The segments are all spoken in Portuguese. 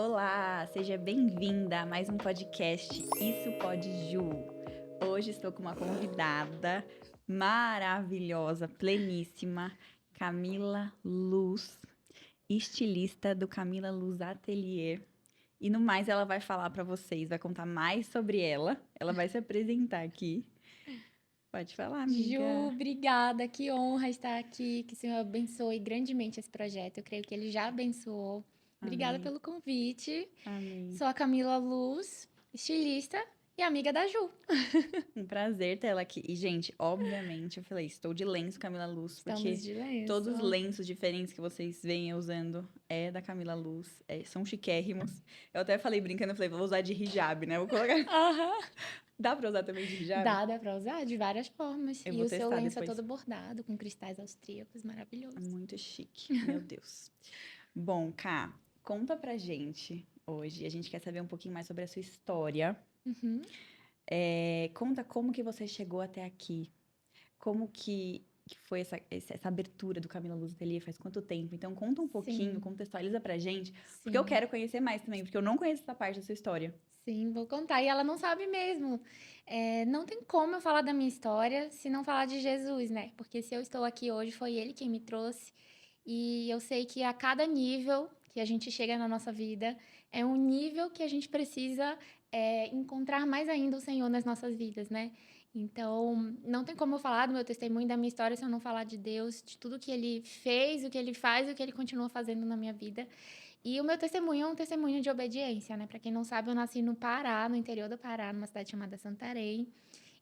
Olá, seja bem-vinda a mais um podcast Isso Pode Ju. Hoje estou com uma convidada maravilhosa, pleníssima, Camila Luz, estilista do Camila Luz Atelier. E no mais ela vai falar para vocês, vai contar mais sobre ela. Ela vai se apresentar aqui. Pode falar, amiga. Ju, obrigada, que honra estar aqui, que o Senhor abençoe grandemente esse projeto, eu creio que Ele já abençoou. Obrigada Amém. pelo convite. Amém. Sou a Camila Luz, estilista e amiga da Ju. Um prazer ter ela aqui. E, gente, obviamente, eu falei, estou de lenço Camila Luz, porque Estamos de lenço. todos os lenços diferentes que vocês veem eu usando é da Camila Luz, são chiquérrimos. Eu até falei brincando, eu falei, vou usar de hijab, né? Vou colocar... Aham. Dá pra usar também de hijab? Dá pra usar de várias formas. Eu E vou o seu testar lenço é depois. todo bordado, com cristais austríacos, maravilhoso. Muito chique, meu Deus. Bom, Ká, conta pra gente hoje. A gente quer saber um pouquinho mais sobre a sua história. Uhum. Conta como que você chegou até aqui. Como que foi essa abertura do Camila Luz Atelier, faz quanto tempo? Então, conta um pouquinho, Sim. contextualiza pra gente, porque Sim. eu quero conhecer mais também, porque eu não conheço essa parte da sua história. Sim, vou contar. E ela não sabe mesmo. Não tem como eu falar da minha história se não falar de Jesus, né? Porque se eu estou aqui hoje, foi Ele quem me trouxe. E eu sei que a cada nível que a gente chega na nossa vida, é um nível que a gente precisa encontrar mais ainda o Senhor nas nossas vidas, né? Então, não tem como eu falar do meu testemunho, da minha história, se eu não falar de Deus, de tudo que Ele fez, o que Ele faz, o que Ele continua fazendo na minha vida. E o meu testemunho é um testemunho de obediência, né? Pra quem não sabe, eu nasci no Pará, no interior do Pará, numa cidade chamada Santarém.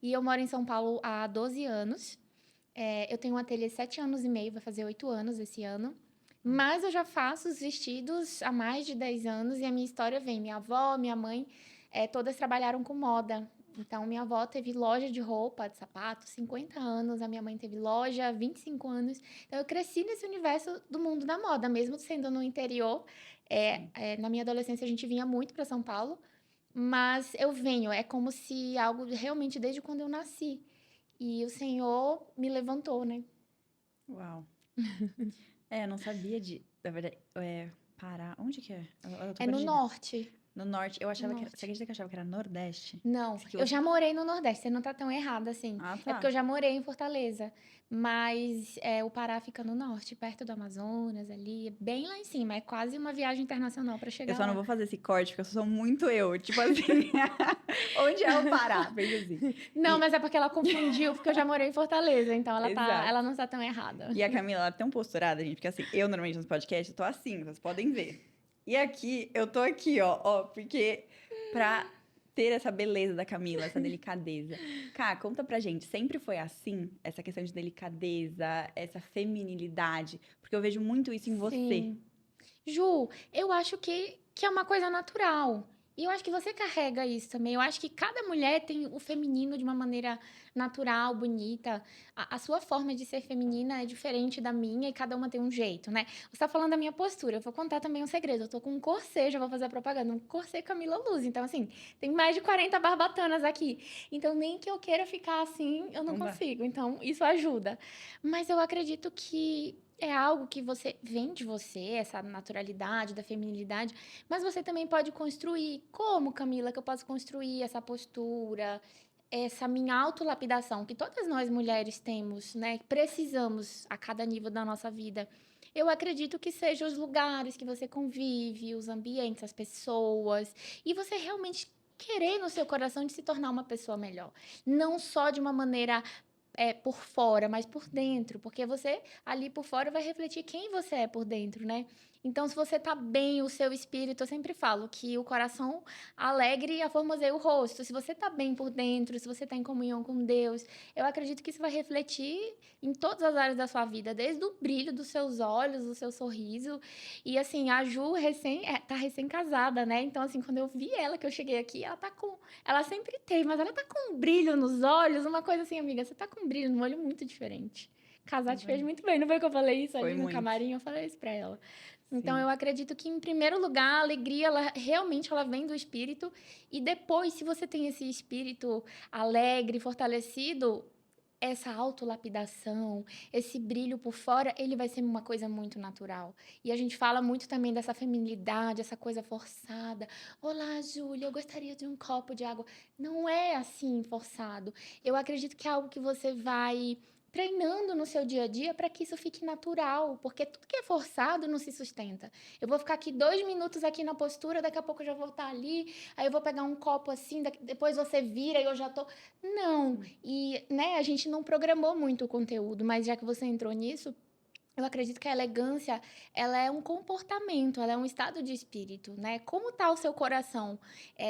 E eu moro em São Paulo há 12 anos. Eu tenho um ateliê 7 anos e meio, vai fazer 8 anos esse ano. Mas eu já faço os vestidos há mais de 10 anos e a minha história vem. Minha avó, minha mãe, todas trabalharam com moda. Então, minha avó teve loja de roupa, de sapato, 50 anos. A minha mãe teve loja, 25 anos. Então, eu cresci nesse universo do mundo da moda, mesmo sendo no interior. Na minha adolescência, a gente vinha muito para São Paulo. Mas eu venho, é como se algo realmente desde quando eu nasci. E o Senhor me levantou, né? Uau. Eu não sabia na verdade, Pará, onde que é? Eu tô É no perdida. norte. No norte, eu achava que Norte. você acredita que eu achava que era nordeste? Não, Que eu já morei no Nordeste, você não tá tão errada assim. Ah, É tá. porque eu já morei em Fortaleza, mas o Pará fica no norte, perto do Amazonas, ali, bem lá em cima. É quase uma viagem internacional pra Eu chegar só não lá. vou fazer esse corte, porque eu sou muito eu. Tipo assim, onde é o Pará? Veja assim. Não, mas é porque ela confundiu, porque eu já morei em Fortaleza, então Exato. ela não tá tão errada. E a Camila, ela é tão posturada, gente, porque assim, eu normalmente nos podcasts, eu tô assim, vocês podem ver. E aqui, eu tô aqui, ó, porque pra ter essa beleza da Camila, essa delicadeza. Cá, conta pra gente, sempre foi assim? Essa questão de delicadeza, essa feminilidade? Porque eu vejo muito isso em você. Sim. Ju, eu acho que é uma coisa natural. E eu acho que você carrega isso também. Eu acho que cada mulher tem o feminino de uma maneira natural, bonita. A sua forma de ser feminina é diferente da minha e cada uma tem um jeito, né? Você tá falando da minha postura. Eu vou contar também um segredo. Eu tô com um corset, já vou fazer a propaganda. Um corset Camila Luz. Então, assim, tem mais de 40 barbatanas aqui. Então, nem que eu queira ficar assim, eu não Não dá. consigo. Então, isso ajuda. Mas eu acredito que é algo que você vem de você, essa naturalidade da feminilidade, mas você também pode construir. Como, Camila, que eu posso construir essa postura, essa minha autolapidação, que todas nós mulheres temos, né? Precisamos a cada nível da nossa vida. Eu acredito que sejam os lugares que você convive, os ambientes, as pessoas, e você realmente querer no seu coração de se tornar uma pessoa melhor. Não só de uma maneira por fora, mas por dentro, porque você ali por fora vai refletir quem você é por dentro, né? Então, se você tá bem, o seu espírito, eu sempre falo que o coração alegre aformoseia o rosto. Se você tá bem por dentro, se você tá em comunhão com Deus, eu acredito que isso vai refletir em todas as áreas da sua vida, desde o brilho dos seus olhos, do seu sorriso. E assim, a Ju tá recém-casada, né? Então, assim, quando eu vi ela, que eu cheguei aqui, ela sempre teve, mas ela tá com um brilho nos olhos, uma coisa assim, amiga, você tá com um brilho no olho muito diferente. Casar te fez muito bem, não foi que eu falei isso Foi ali no muito. camarim? Eu falei isso pra ela. Então, Sim. eu acredito que, em primeiro lugar, a alegria, ela realmente ela vem do espírito. E depois, se você tem esse espírito alegre, fortalecido, essa autolapidação, esse brilho por fora, ele vai ser uma coisa muito natural. E a gente fala muito também dessa feminilidade, essa coisa forçada. Olá, Júlia, eu gostaria de um copo de água. Não é assim forçado. Eu acredito que é algo que você vai treinando no seu dia a dia para que isso fique natural, porque tudo que é forçado não se sustenta. Eu vou ficar aqui 2 minutos aqui na postura, daqui a pouco eu já vou estar ali, aí eu vou pegar um copo assim, depois você vira e eu já tô. Não, e, né, a gente não programou muito o conteúdo, mas já que você entrou nisso, eu acredito que a elegância, ela é um comportamento, ela é um estado de espírito, né? Como tá o seu coração?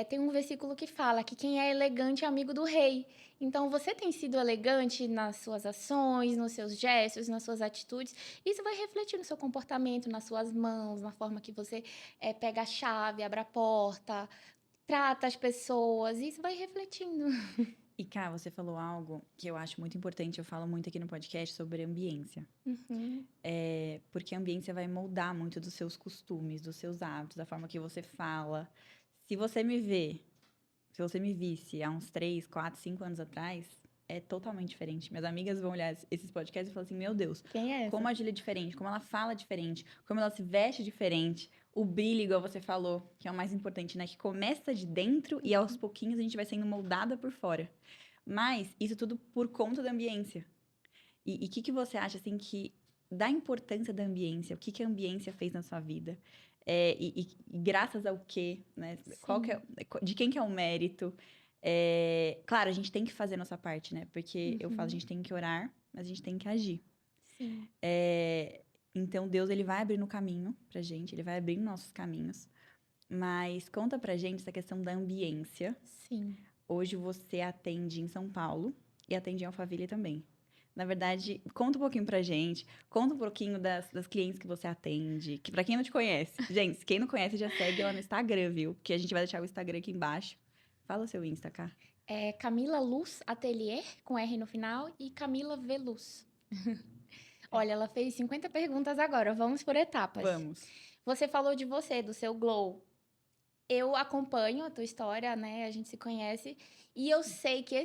Tem um versículo que fala que quem é elegante é amigo do rei. Então, você tem sido elegante nas suas ações, nos seus gestos, nas suas atitudes. Isso vai refletir no seu comportamento, nas suas mãos, na forma que você pega a chave, abre a porta, trata as pessoas. Isso vai refletindo. E, Cá, você falou algo que eu acho muito importante, eu falo muito aqui no podcast sobre ambiência. Uhum. Porque a ambiência vai moldar muito dos seus costumes, dos seus hábitos, da forma que você fala. Se você me vê, se você me visse há uns 3, 4, 5 anos atrás, é totalmente diferente. Minhas amigas vão olhar esses podcasts e falar assim, meu Deus, Quem é como essa? a Júlia é diferente, como ela fala diferente, como ela se veste diferente, o brilho, igual você falou, que é o mais importante, né? Que começa de dentro e aos pouquinhos a gente vai sendo moldada por fora. Mas isso tudo por conta da ambiência. E o que você acha, assim, que da importância da ambiência? O que a ambiência fez na sua vida? E graças ao quê, né? Qual que Sim. é, de quem que é o mérito? Claro, a gente tem que fazer a nossa parte, né? Porque eu falo, a Uhum. gente tem que orar, mas a gente tem que agir. Sim. Então, Deus, ele vai abrindo o caminho pra gente, ele vai abrindo nossos caminhos. Mas conta pra gente essa questão da ambiência. Sim. Hoje você atende em São Paulo e atende em Alphaville também. Na verdade, conta um pouquinho pra gente, conta um pouquinho das clientes que você atende, que pra quem não te conhece, gente, quem não conhece já segue ela no Instagram, viu? Porque a gente vai deixar o Instagram aqui embaixo. Fala o seu Insta, cá. É Camila Luz Atelier, com R no final, e Camila V Luz. Olha, ela fez 50 perguntas agora, vamos por etapas. Vamos. Você falou de você, do seu glow. Eu acompanho a tua história, né? A gente se conhece. E eu sei que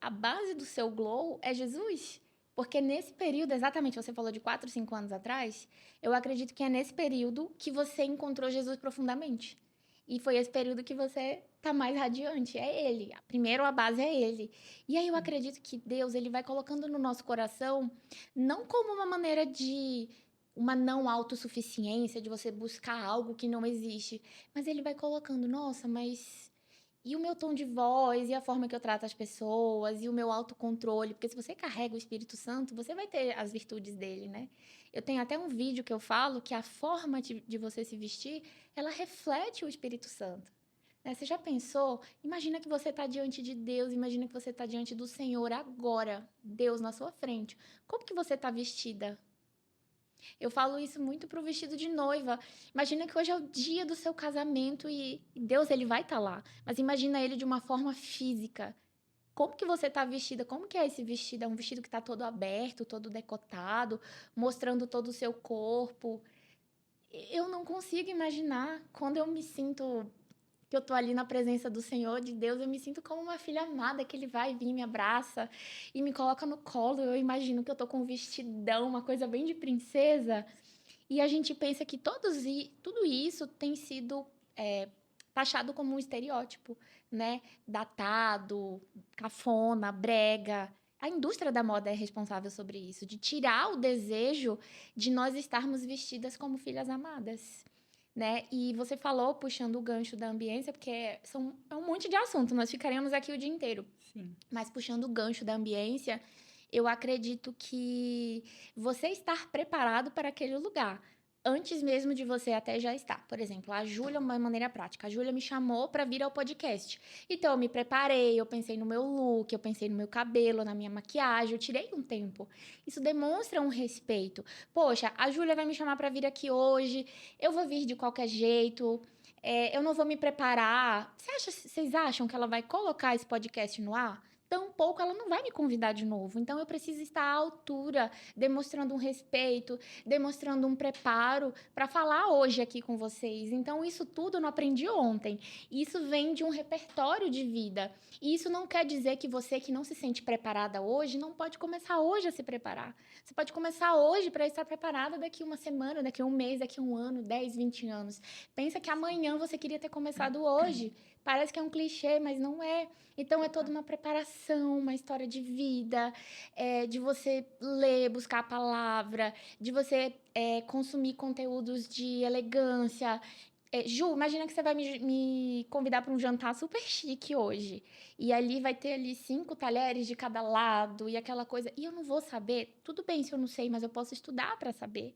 a base do seu glow é Jesus. Porque nesse período, exatamente, você falou de 4, 5 anos atrás, eu acredito que é nesse período que você encontrou Jesus profundamente. E foi esse período que você tá mais radiante, é ele. Primeiro a base é ele. E aí eu acredito que Deus, ele vai colocando no nosso coração, não como uma maneira de uma não autossuficiência, de você buscar algo que não existe, mas ele vai colocando, nossa, mas e o meu tom de voz, e a forma que eu trato as pessoas, e o meu autocontrole? Porque se você carrega o Espírito Santo, você vai ter as virtudes dele, né? Eu tenho até um vídeo que eu falo que a forma de você se vestir, ela reflete o Espírito Santo. Né? Você já pensou? Imagina que você está diante de Deus, imagina que você está diante do Senhor agora, Deus na sua frente. Como que você está vestida? Eu falo isso muito pro vestido de noiva. Imagina que hoje é o dia do seu casamento e Deus ele vai estar lá. Mas imagina ele de uma forma física. Como que você tá vestida? Como que é esse vestido? É um vestido que tá todo aberto, todo decotado, mostrando todo o seu corpo. Eu não consigo imaginar quando eu me sinto que eu tô ali na presença do Senhor, de Deus, eu me sinto como uma filha amada, que ele vai vir, me abraça e me coloca no colo. Eu imagino que eu tô com um vestidão, uma coisa bem de princesa. E a gente pensa que tudo isso tem sido taxado como um estereótipo, né? Datado, cafona, brega. A indústria da moda é responsável sobre isso, de tirar o desejo de nós estarmos vestidas como filhas amadas. Né? E você falou, puxando o gancho da ambiência, porque é um monte de assunto, nós ficaríamos aqui o dia inteiro. Sim. Mas puxando o gancho da ambiência, eu acredito que você estar preparado para aquele lugar, antes mesmo de você até já estar. Por exemplo, a Júlia, uma maneira prática, a Júlia me chamou para vir ao podcast. Então, eu me preparei, eu pensei no meu look, eu pensei no meu cabelo, na minha maquiagem, eu tirei um tempo. Isso demonstra um respeito. Poxa, a Júlia vai me chamar para vir aqui hoje, eu vou vir de qualquer jeito, eu não vou me preparar. Vocês acham que ela vai colocar esse podcast no ar? tampouco ela não vai me convidar de novo. Então, eu preciso estar à altura, demonstrando um respeito, demonstrando um preparo para falar hoje aqui com vocês. Então, isso tudo eu não aprendi ontem. Isso vem de um repertório de vida. E isso não quer dizer que você que não se sente preparada hoje não pode começar hoje a se preparar. Você pode começar hoje para estar preparada daqui uma semana, daqui um mês, daqui um ano, 10, 20 anos. Pensa que amanhã você queria ter começado hoje. Parece que é um clichê, mas não é. Então, é toda uma preparação, uma história de vida, de você ler, buscar a palavra, de você consumir conteúdos de elegância. Ju, imagina que você vai me convidar para um jantar super chique hoje. E ali vai ter ali 5 talheres de cada lado e aquela coisa. E eu não vou saber. Tudo bem se eu não sei, mas eu posso estudar para saber.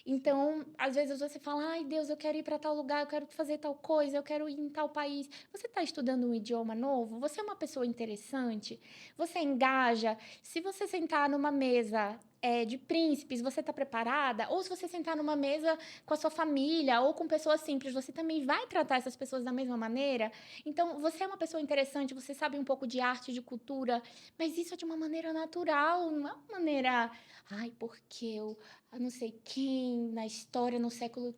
Então, às vezes você fala, ai Deus, eu quero ir para tal lugar, eu quero fazer tal coisa, eu quero ir em tal país. Você está estudando um idioma novo? Você é uma pessoa interessante? Você engaja? Se você sentar numa mesa de príncipes, você está preparada? Ou se você sentar numa mesa com a sua família ou com pessoas simples, você também vai tratar essas pessoas da mesma maneira? Então, você é uma pessoa interessante, você sabe um pouco de arte, de cultura, mas isso é de uma maneira natural, não é uma maneira, ai, porque eu não sei quem na história, no século.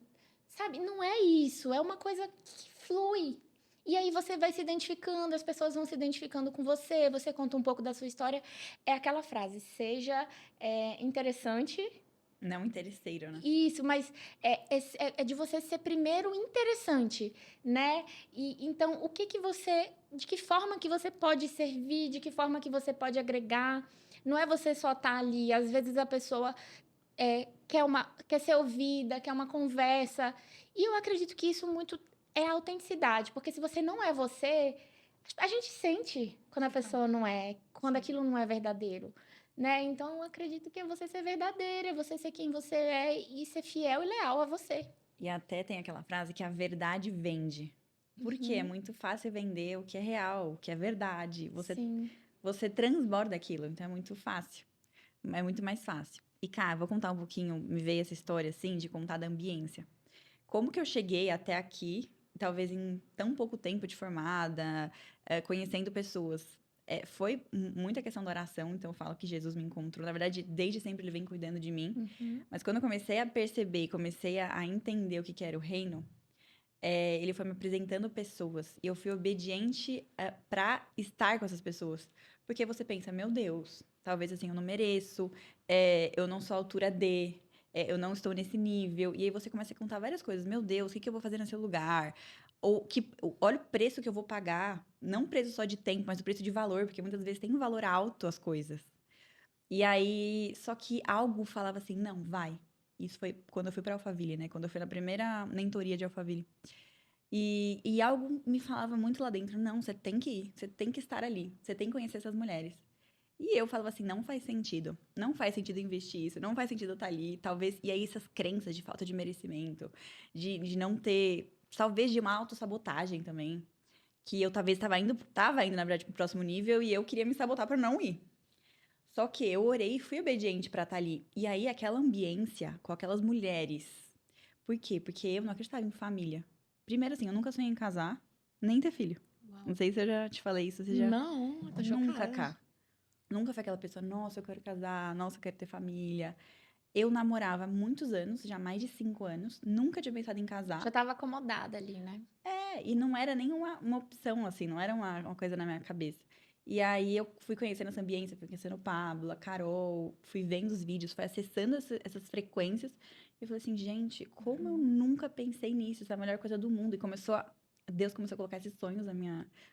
Sabe? Não é isso. É uma coisa que flui. E aí você vai se identificando, as pessoas vão se identificando com você, você conta um pouco da sua história. É aquela frase, seja interessante. Não interesseiro, né? Isso, mas é de você ser primeiro interessante, né? E então, de que forma que você pode servir, de que forma que você pode agregar? Não é você só estar ali. Às vezes a pessoa quer ser ouvida, quer uma conversa. E eu acredito que isso muito é autenticidade, porque se você não é você, a gente sente quando a pessoa não é, quando aquilo não é verdadeiro, né? Então eu acredito que é você ser verdadeira, é você ser quem você é e ser fiel e leal a você. E até tem aquela frase que a verdade vende. Porque é muito fácil vender o que é real, o que é verdade. Sim. Você transborda aquilo, então é muito fácil. É muito mais fácil. E, cara, vou contar um pouquinho, me veio essa história, assim, de contar da ambiência. Como que eu cheguei até aqui, talvez em tão pouco tempo de formada, conhecendo pessoas? Foi muita questão da oração, então eu falo que Jesus me encontrou. Na verdade, desde sempre ele vem cuidando de mim. Mas quando eu comecei a perceber e comecei a entender o que era o reino, ele foi me apresentando pessoas. E eu fui obediente para estar com essas pessoas. Porque você pensa, meu Deus, talvez assim, eu não mereço, eu não sou a altura de, eu não estou nesse nível. E aí você começa a contar várias coisas. Meu Deus, o que eu vou fazer nesse lugar? Olha o preço que eu vou pagar. Não o preço só de tempo, mas o preço de valor. Porque muitas vezes tem um valor alto as coisas. E aí, só que algo falava assim, não, vai. Isso foi quando eu fui pra Alphaville, né? Quando eu fui na primeira mentoria de Alphaville. E algo me falava muito lá dentro, não, você tem que ir, você tem que estar ali, você tem que conhecer essas mulheres. E eu falava assim, não faz sentido. Não faz sentido investir isso, não faz sentido eu estar ali, talvez. E aí essas crenças de falta de merecimento, de não ter, talvez de uma autossabotagem também. Que eu talvez tava indo, na verdade, pro próximo nível e eu queria me sabotar pra não ir. Só que eu orei e fui obediente pra estar ali. E aí aquela ambiência com aquelas mulheres. Por quê? Porque eu não acreditava em família. Primeiro assim, eu nunca sonhei em casar, nem ter filho. Uau. Não sei se eu já te falei isso, você já... Não, eu tô Nunca, chocada. cá. Nunca foi aquela pessoa, nossa, eu quero casar, nossa, eu quero ter família. Eu namorava há muitos anos, já mais de 5 anos, nunca tinha pensado em casar. Já tava acomodada ali, né? E não era nem uma opção, assim, não era uma coisa na minha cabeça. E aí eu fui conhecendo essa ambiência, fui conhecendo o Pablo, a Carol, fui vendo os vídeos, fui acessando essas frequências. E eu falei assim, gente, como eu nunca pensei nisso? Isso é a melhor coisa do mundo. E Deus começou a colocar esses sonhos no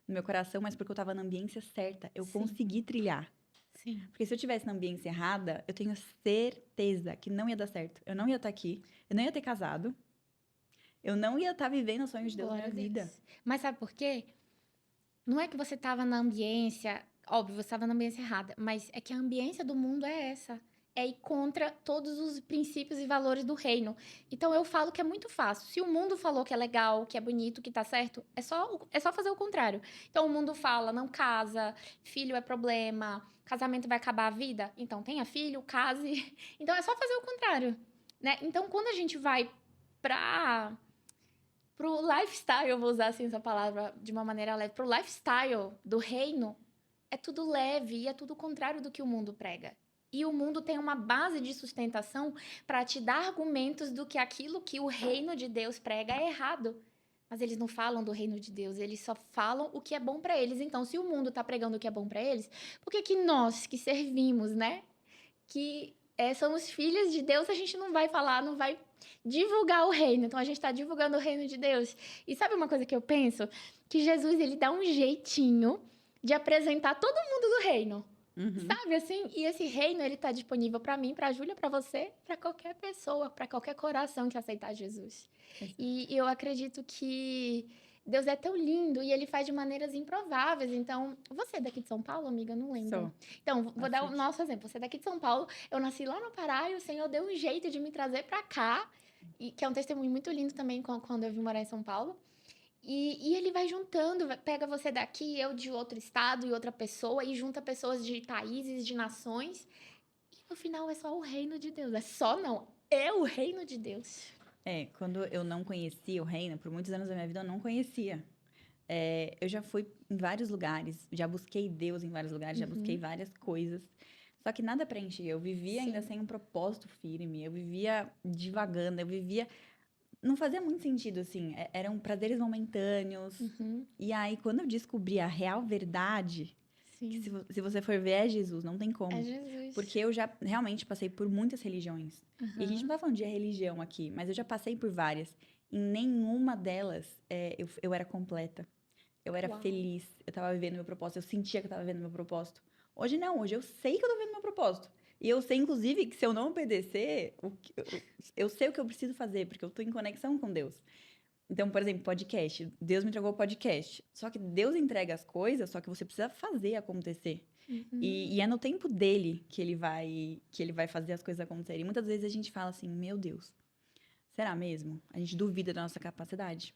meu coração, mas porque eu tava na ambiência certa, eu Sim. consegui trilhar. Sim. Porque se eu tivesse na ambiência errada, eu tenho certeza que não ia dar certo. Eu não ia estar aqui, eu não ia ter casado, eu não ia estar vivendo os sonhos de Deus na Glória minha a vida. Deus. Mas sabe por quê? Não é que você estava na ambiência, óbvio, você estava na ambiência errada, mas é que a ambiência do mundo é essa. É ir contra todos os princípios e valores do reino. Então eu falo que é muito fácil. Se o mundo falou que é legal, que é bonito, que tá certo, é só fazer o contrário. Então o mundo fala, não casa, filho é problema, casamento vai acabar a vida. Então tenha filho, case. Então é só fazer o contrário, né? Então quando a gente vai pro lifestyle, eu vou usar assim essa palavra de uma maneira leve, pro lifestyle do reino, é tudo leve e é tudo o contrário do que o mundo prega. E o mundo tem uma base de sustentação para te dar argumentos do que aquilo que o reino de Deus prega é errado. Mas eles não falam do reino de Deus, eles só falam o que é bom para eles. Então, se o mundo está pregando o que é bom para eles, por que que nós que servimos, né, que somos filhos de Deus, a gente não vai falar, não vai divulgar o reino? Então, a gente está divulgando o reino de Deus. E sabe uma coisa que eu penso? Que Jesus, ele dá um jeitinho de apresentar todo mundo do reino. Sabe assim? E esse reino, ele tá disponível para mim, para a Júlia, para você, para qualquer pessoa, para qualquer coração que aceitar Jesus. E eu acredito que Deus é tão lindo e ele faz de maneiras improváveis. Então, você é daqui de São Paulo, amiga? Não lembro. Sou. Então, vou dar o nosso exemplo. Você é daqui de São Paulo, eu nasci lá no Pará e o Senhor deu um jeito de me trazer para cá, e que é um testemunho muito lindo também quando eu vim morar em São Paulo. E ele vai juntando, pega você daqui, eu de outro estado e outra pessoa, e junta pessoas de países, de nações. E no final é só o reino de Deus. É só não, é o reino de Deus. Quando eu não conhecia o reino, por muitos anos da minha vida eu não conhecia. Eu já fui em vários lugares, já busquei Deus em vários lugares, já busquei várias coisas. Só que nada preenchia. Eu vivia ainda sem um propósito firme, eu vivia divagando, eu vivia... Não fazia muito sentido, assim. Eram prazeres momentâneos. E aí, quando eu descobri a real verdade, que se você for ver, é Jesus, não tem como. É Jesus. Porque eu já realmente passei por muitas religiões. E a gente não tá falando de religião aqui, mas eu já passei por várias. Em nenhuma delas eu era completa. Eu era feliz, eu tava vivendo meu propósito, eu sentia que eu tava vivendo meu propósito. Hoje não, hoje eu sei que eu tô vivendo meu propósito. E eu sei, inclusive, que se eu não obedecer, eu sei o que eu preciso fazer, porque eu tô em conexão com Deus. Então, por exemplo, podcast. Deus me entregou o podcast. Só que Deus entrega as coisas, só que você precisa fazer acontecer. E é no tempo dele que ele vai fazer as coisas acontecerem. E muitas vezes a gente fala assim, meu Deus, será mesmo? A gente duvida da nossa capacidade.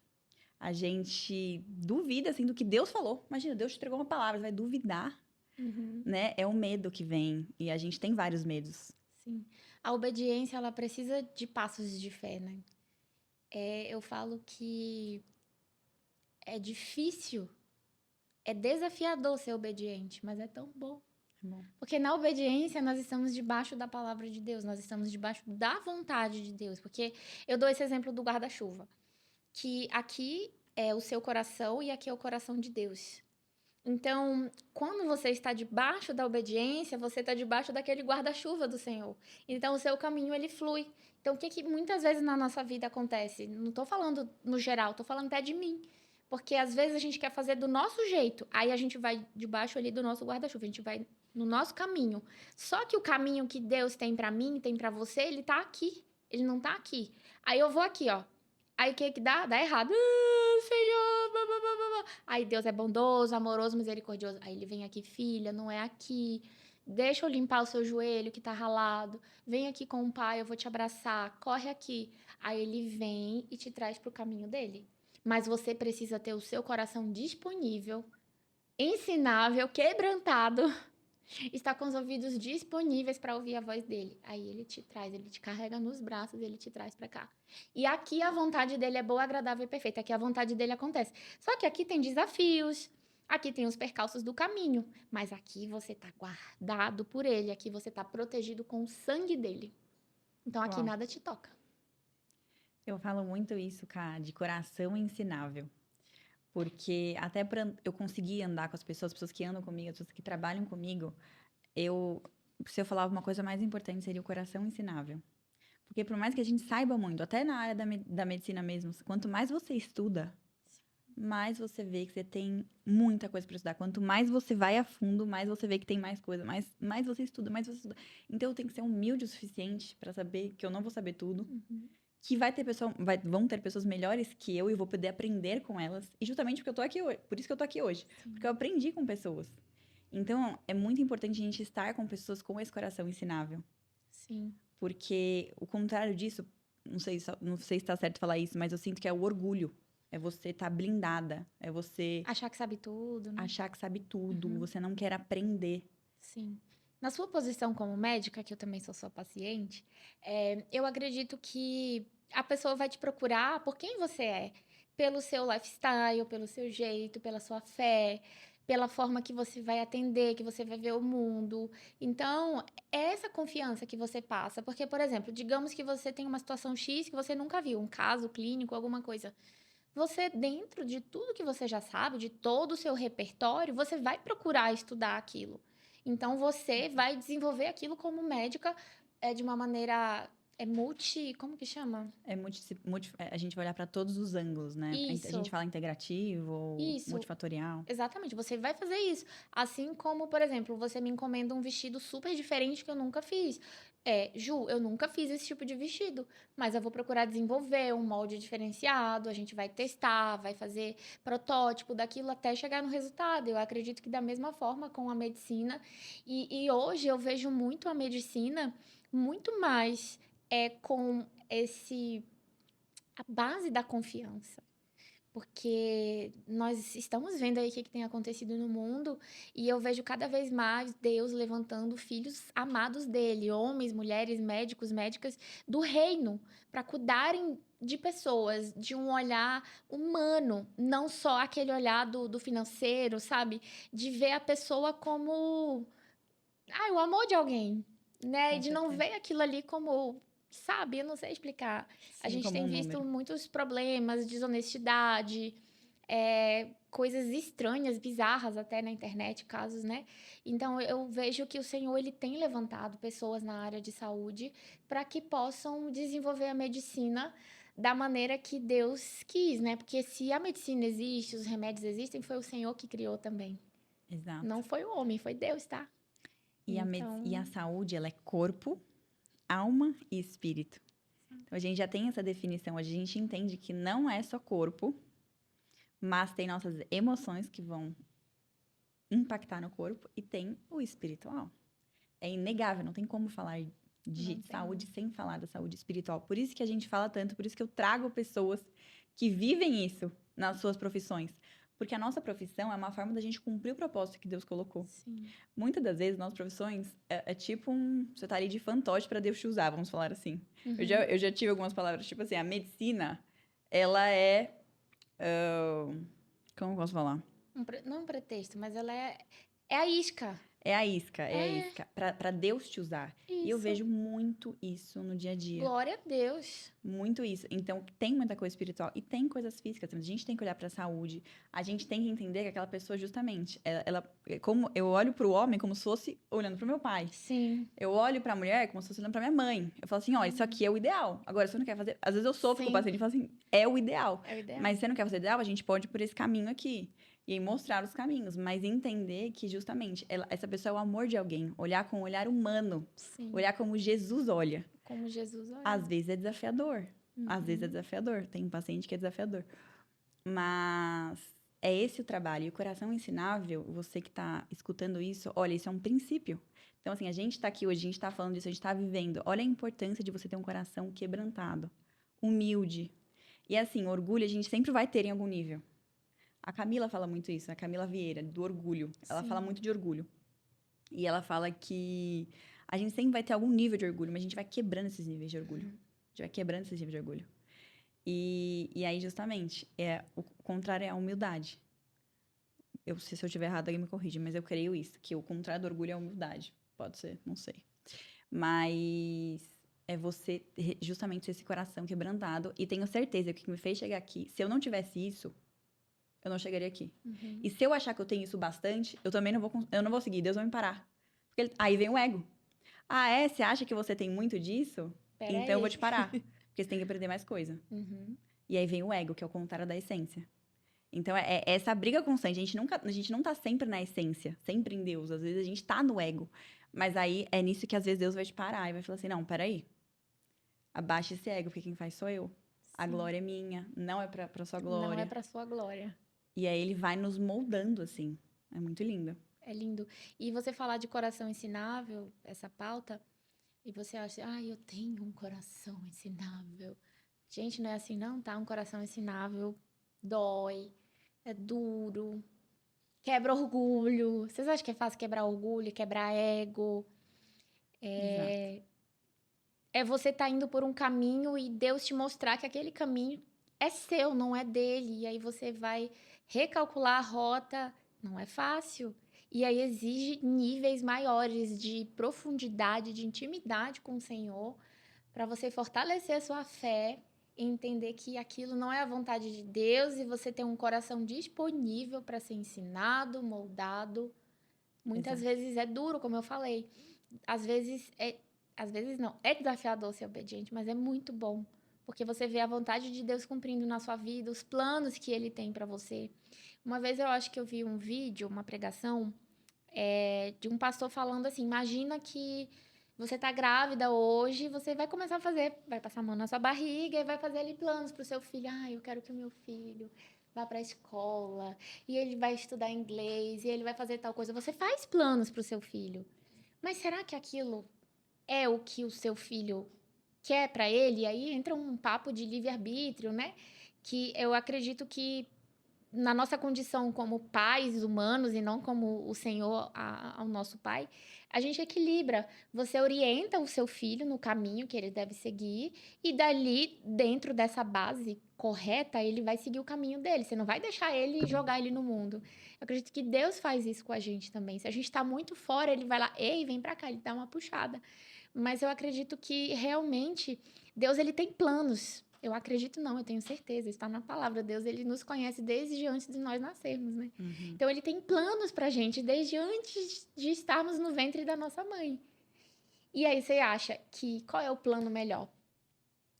A gente duvida, assim, do que Deus falou. Imagina, Deus te entregou uma palavra, você vai duvidar, né? É o medo que vem. E a gente tem vários medos. Sim. A obediência, ela precisa de passos de fé, né? Eu falo que é difícil, é desafiador ser obediente, mas é tão bom. Porque na obediência nós estamos debaixo da palavra de Deus, nós estamos debaixo da vontade de Deus. Porque eu dou esse exemplo do guarda-chuva, que aqui é o seu coração e aqui é o coração de Deus. Então, quando você está debaixo da obediência, você está debaixo daquele guarda-chuva do Senhor. Então, o seu caminho, ele flui. Então, o que muitas vezes na nossa vida acontece? Não estou falando no geral, estou falando até de mim. Porque, às vezes, a gente quer fazer do nosso jeito. Aí, a gente vai debaixo ali do nosso guarda-chuva. A gente vai no nosso caminho. Só que o caminho que Deus tem para mim, tem para você, ele tá aqui. Ele não tá aqui. Aí, eu vou aqui, ó. Aí, o que dá? Dá errado. Senhor, blá, blá, blá, blá. Aí Deus é bondoso, amoroso, misericordioso. Aí ele vem aqui, filha, não é aqui. Deixa eu limpar o seu joelho que tá ralado. Vem aqui com o pai, eu vou te abraçar. Corre aqui. Aí ele vem e te traz pro caminho dele. Mas você precisa ter o seu coração disponível, ensinável, quebrantado. Está com os ouvidos disponíveis para ouvir a voz dele. Aí ele te traz, ele te carrega nos braços, ele te traz para cá. E aqui a vontade dele é boa, agradável e perfeita. Aqui a vontade dele acontece. Só que aqui tem desafios, aqui tem os percalços do caminho. Mas aqui você está guardado por ele, aqui você está protegido com o sangue dele. Então aqui nada te toca. Eu falo muito isso, cara, de coração ensinável. Porque até para eu conseguir andar com as pessoas que andam comigo, as pessoas que trabalham comigo, se eu falava uma coisa mais importante, seria o coração ensinável. Porque por mais que a gente saiba muito, até na área da medicina mesmo, quanto mais você estuda, mais você vê que você tem muita coisa para estudar. Quanto mais você vai a fundo, mais você vê que tem mais coisa. Mais você estuda, mais você estuda. Então eu tenho que ser humilde o suficiente para saber que eu não vou saber tudo. Que vão ter pessoas melhores que eu e vou poder aprender com elas. E justamente porque eu tô aqui hoje. Por isso que eu tô aqui hoje. Porque eu aprendi com pessoas. Então, é muito importante a gente estar com pessoas com esse coração ensinável. Sim. Porque o contrário disso, não sei se está certo falar isso, mas eu sinto que é o orgulho. É você estar blindada. É você... achar que sabe tudo, né? Achar que sabe tudo. Você não quer aprender. Sim. Na sua posição como médica, que eu também sou sua paciente, eu acredito que a pessoa vai te procurar por quem você é. Pelo seu lifestyle, pelo seu jeito, pela sua fé, pela forma que você vai atender, que você vai ver o mundo. Então, é essa confiança que você passa. Porque, por exemplo, digamos que você tem uma situação X que você nunca viu, um caso clínico, alguma coisa. Você, dentro de tudo que você já sabe, de todo o seu repertório, você vai procurar estudar aquilo. Então, você vai desenvolver aquilo como médica de uma maneira como que chama? A gente vai olhar para todos os ângulos, né? A gente Isso, fala integrativo ou isso. multifatorial. Exatamente, você vai fazer isso. Assim como, por exemplo, você me encomenda um vestido super diferente que eu nunca fiz. Ju, eu nunca fiz esse tipo de vestido, mas eu vou procurar desenvolver um molde diferenciado, a gente vai testar, vai fazer protótipo daquilo até chegar no resultado. Eu acredito que da mesma forma com a medicina. E hoje eu vejo muito a medicina muito mais com a base da confiança. Porque nós estamos vendo aí o que tem acontecido no mundo e eu vejo cada vez mais Deus levantando filhos amados dele, homens, mulheres, médicos, médicas do reino, para cuidarem de pessoas, de um olhar humano, não só aquele olhar do financeiro, sabe? De ver a pessoa como o amor de alguém, né? E Com de não certeza. ver aquilo ali como, sabe, eu não sei explicar. A Sim, gente como tem um visto número. muitos problemas, desonestidade, coisas estranhas, bizarras até na internet, casos, né? Então eu vejo que o Senhor ele tem levantado pessoas na área de saúde para que possam desenvolver a medicina da maneira que Deus quis, né? Porque se a medicina existe, os remédios existem, foi o Senhor que criou também. Exato. Não foi o homem, foi Deus, tá? E a Então, saúde, ela é corpo, alma e espírito. Então, a gente já tem essa definição. A gente entende que não é só corpo, mas tem nossas emoções que vão impactar no corpo e tem o espiritual. É inegável, não tem como falar não de saúde tem. sem falar da saúde espiritual. Por isso que a gente fala tanto, por isso que eu trago pessoas que vivem isso nas suas profissões. Porque a nossa profissão é uma forma da gente cumprir o propósito que Deus colocou. Sim. Muitas das vezes, nossas profissões é tipo você tá ali de fantoche para Deus te usar, vamos falar assim. Uhum. Eu já tive algumas palavras, tipo assim, a medicina, ela é. Como eu posso falar? Não um pretexto, mas ela é a isca. É a isca, é a É, isca. Pra Deus te usar. E eu isso. vejo muito isso no dia a dia. Glória a Deus. Muito isso. Então, tem muita coisa espiritual e tem coisas físicas. A gente tem que olhar pra saúde. A gente tem que entender que aquela pessoa, justamente, como eu olho pro homem como se fosse olhando pro meu pai. Sim. Eu olho pra mulher como se fosse olhando pra minha mãe. Eu falo assim, ó, isso aqui é o ideal. Agora, se você não quer fazer... Às vezes eu sofro com o Sim. paciente e falo assim, é o ideal. É o ideal. Mas se você não quer fazer o ideal, a gente pode ir por esse caminho aqui. E aí mostrar os caminhos. Mas entender que, justamente, essa pessoa é o amor de alguém. Olhar com um olhar humano. Sim. Olhar como Jesus olha. Como Jesus olha. Às vezes é desafiador. Às vezes é Uhum. desafiador. Tem um paciente que é desafiador. Mas é esse o trabalho. E o coração ensinável, você que está escutando isso, olha, isso é um princípio. Então, assim, a gente está aqui hoje, a gente está falando disso, a gente está vivendo. Olha a importância de você ter um coração quebrantado, humilde. E, assim, orgulho a gente sempre vai ter em algum nível. A Camila fala muito isso, a Camila Vieira, do orgulho. Ela Sim. fala muito de orgulho. E ela fala que a gente sempre vai ter algum nível de orgulho, mas a gente vai quebrando esses níveis de orgulho. A gente vai quebrando esses níveis de orgulho. E aí, justamente, o contrário é a humildade. Se eu estiver errado, alguém me corrige, mas eu creio isso, que o contrário do orgulho é a humildade. Pode ser, não sei. Mas é você justamente ter esse coração quebrantado. E tenho certeza que o que me fez chegar aqui, se eu não tivesse isso, eu não chegaria aqui. Uhum. E se eu achar que eu tenho isso bastante, eu também eu não vou seguir, Deus vai me parar. Porque aí vem o ego. Ah, é? Você acha que você tem muito disso? Pera Então eu vou aí. te parar. Porque você tem que aprender mais coisa. Uhum. E aí vem o ego, que é o contrário da essência. Então, é essa briga constante. A gente não tá sempre na essência, sempre em Deus. Às vezes a gente tá no ego. Mas aí é nisso que às vezes Deus vai te parar e vai falar assim: não, peraí. Abaixa esse ego, porque quem faz sou eu. A Sim. glória é minha, não é pra sua Não é glória. pra sua glória. E aí ele vai nos moldando, assim. É muito lindo. É lindo. E você falar de coração ensinável, essa pauta, e você acha, eu tenho um coração ensinável. Gente, não é assim não, tá? Um coração ensinável dói, é duro, quebra orgulho. Vocês acham que é fácil quebrar orgulho, quebrar ego? Exato. É você tá indo por um caminho e Deus te mostrar que aquele caminho é seu, não é dele. E aí você vai recalcular a rota Não é fácil. E aí exige níveis maiores de profundidade, de intimidade com o Senhor, para você fortalecer a sua fé e entender que aquilo não é a vontade de Deus e você ter um coração disponível para ser ensinado, moldado. Muitas Exato. vezes é duro, como eu falei. Às vezes não, é desafiador ser obediente, mas é muito bom, porque você vê a vontade de Deus cumprindo na sua vida, os planos que ele tem para você. Uma vez eu acho que eu vi um vídeo, uma pregação, de um pastor falando assim: imagina que você tá grávida hoje, você vai começar a fazer, vai passar a mão na sua barriga e vai fazer ali planos pro seu filho. Ah, eu quero que o meu filho vá para a escola e ele vai estudar inglês e ele vai fazer tal coisa. Você faz planos pro seu filho, mas será que aquilo é o que o seu filho quer para ele? E aí entra um papo de livre-arbítrio, né? Que eu acredito que na nossa condição como pais humanos e não como o Senhor ao nosso pai, a gente equilibra. Você orienta o seu filho no caminho que ele deve seguir e dali, dentro dessa base correta, ele vai seguir o caminho dele. Você não vai deixar ele jogar ele no mundo. Eu acredito que Deus faz isso com a gente também. Se a gente está muito fora, ele vai lá, ei, vem para cá, ele dá uma puxada. Mas eu acredito que realmente Deus ele tem planos. Eu acredito não, eu tenho certeza, está na palavra. Deus, ele nos conhece desde antes de nós nascermos, né? Uhum. Então, ele tem planos pra gente desde antes de estarmos no ventre da nossa mãe. E aí, você acha que qual é o plano melhor?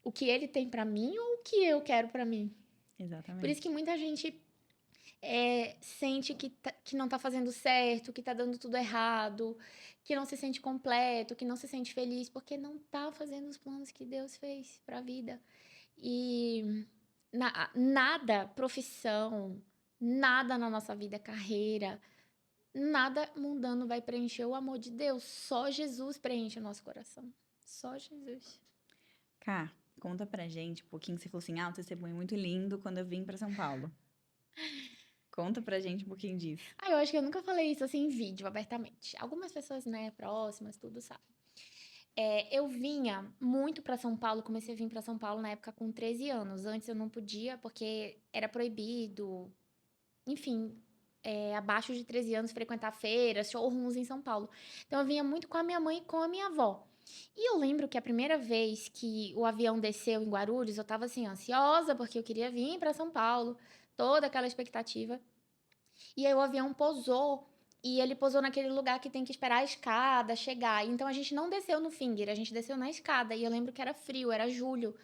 O que ele tem pra mim ou o que eu quero pra mim? Por isso que Exatamente. muita gente sente que não tá fazendo certo, que tá dando tudo errado, que não se sente completo, que não se sente feliz, porque não tá fazendo os planos que Deus fez pra vida. E nada, profissão, nada na nossa vida, carreira, nada mundano vai preencher o amor de Deus. Só Jesus preenche o nosso coração. Só Jesus. Cá, conta pra gente um pouquinho. Você falou assim: ah, um testemunho muito lindo quando eu vim pra São Paulo. Conta pra gente um pouquinho disso. Ah, eu acho que eu nunca falei isso assim em vídeo, abertamente. Algumas pessoas, né, próximas, tudo sabem. Eu vinha muito para São Paulo, comecei a vir para São Paulo na época com 13 anos. Antes eu não podia, porque era proibido, enfim, abaixo de 13 anos frequentar feiras, showrooms em São Paulo. Então eu vinha muito com a minha mãe e com a minha avó. E eu lembro que a primeira vez que o avião desceu em Guarulhos, eu tava assim, ansiosa, porque eu queria vir para São Paulo, toda aquela expectativa. E aí o avião pousou. E ele pousou naquele lugar que tem que esperar a escada chegar. Então a gente não desceu no Finger, a gente desceu na escada. E eu lembro que era frio, era julho.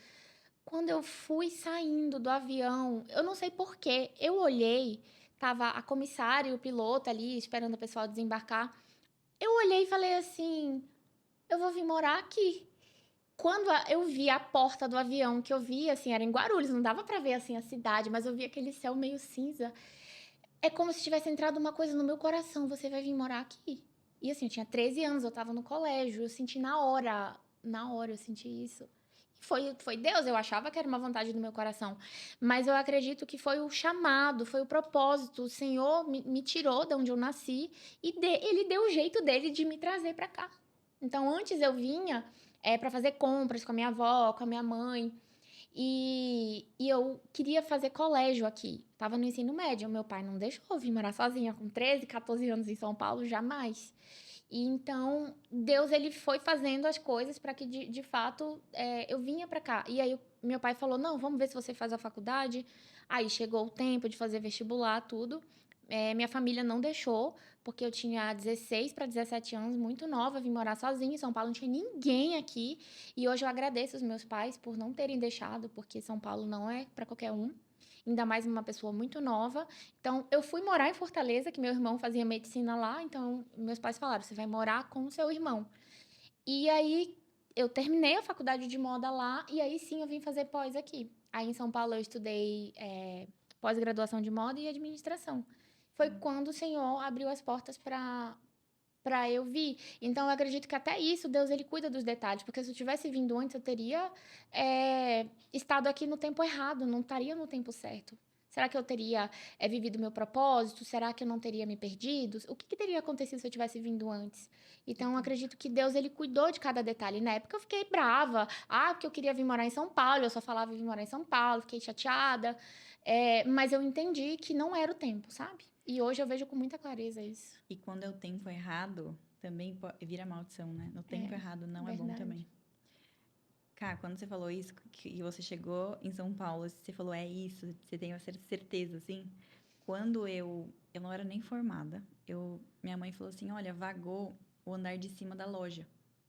Quando eu fui saindo do avião, eu não sei porquê, eu olhei, tava a comissária e o piloto ali esperando o pessoal desembarcar. Eu olhei e falei assim: eu vou vir morar aqui. Quando eu vi a porta do avião, que eu vi, assim, era em Guarulhos, não dava pra ver, assim, a cidade, mas eu vi aquele céu meio cinza. É como se tivesse entrado uma coisa no meu coração: você vai vir morar aqui. E assim, eu tinha 13 anos, eu tava no colégio, eu senti na hora eu senti isso. Foi Deus, eu achava que era uma vontade do meu coração. Mas eu acredito que foi o chamado, foi o propósito. O Senhor me tirou de onde eu nasci e ele deu o jeito dele de me trazer pra cá. Então, antes eu vinha para fazer compras com a minha avó, com a minha mãe. E eu queria fazer colégio aqui. Tava no ensino médio. Meu pai não deixou eu vir morar sozinha com 13, 14 anos em São Paulo, jamais. E então, Deus ele foi fazendo as coisas para que, de fato, eu vinha para cá. E aí, meu pai falou: não, vamos ver se você faz a faculdade. Aí chegou o tempo de fazer vestibular, tudo. Minha família não deixou, porque eu tinha 16 para 17 anos, muito nova, vim morar sozinha em São Paulo, não tinha ninguém aqui. E hoje eu agradeço os meus pais por não terem deixado, porque São Paulo não é para qualquer um, ainda mais uma pessoa muito nova. Então, eu fui morar em Fortaleza, que meu irmão fazia medicina lá, então meus pais falaram: você vai morar com o seu irmão. E aí, eu terminei a faculdade de moda lá, e aí sim eu vim fazer pós aqui. Aí em São Paulo eu estudei pós-graduação de moda e administração. Foi quando o Senhor abriu as portas para eu vir. Então, eu acredito que até isso, Deus, ele cuida dos detalhes. Porque se eu tivesse vindo antes, eu teria estado aqui no tempo errado, não estaria no tempo certo. Será que eu teria vivido meu propósito? Será que eu não teria me perdido? O que teria acontecido se eu tivesse vindo antes? Então, eu acredito que Deus, ele cuidou de cada detalhe. Na época, eu fiquei brava. Porque eu queria vir morar em São Paulo. Eu só falava em vir morar em São Paulo. Fiquei chateada. Mas eu entendi que não era o tempo, sabe? E hoje eu vejo com muita clareza isso. E quando é o tempo errado, também vira maldição, né? No tempo errado não é bom Verdade. também. Cara, quando você falou isso, que você chegou em São Paulo, você falou, é isso, você tem essa certeza, assim. Quando eu não era nem formada, minha mãe falou assim, olha, vagou o andar de cima da loja,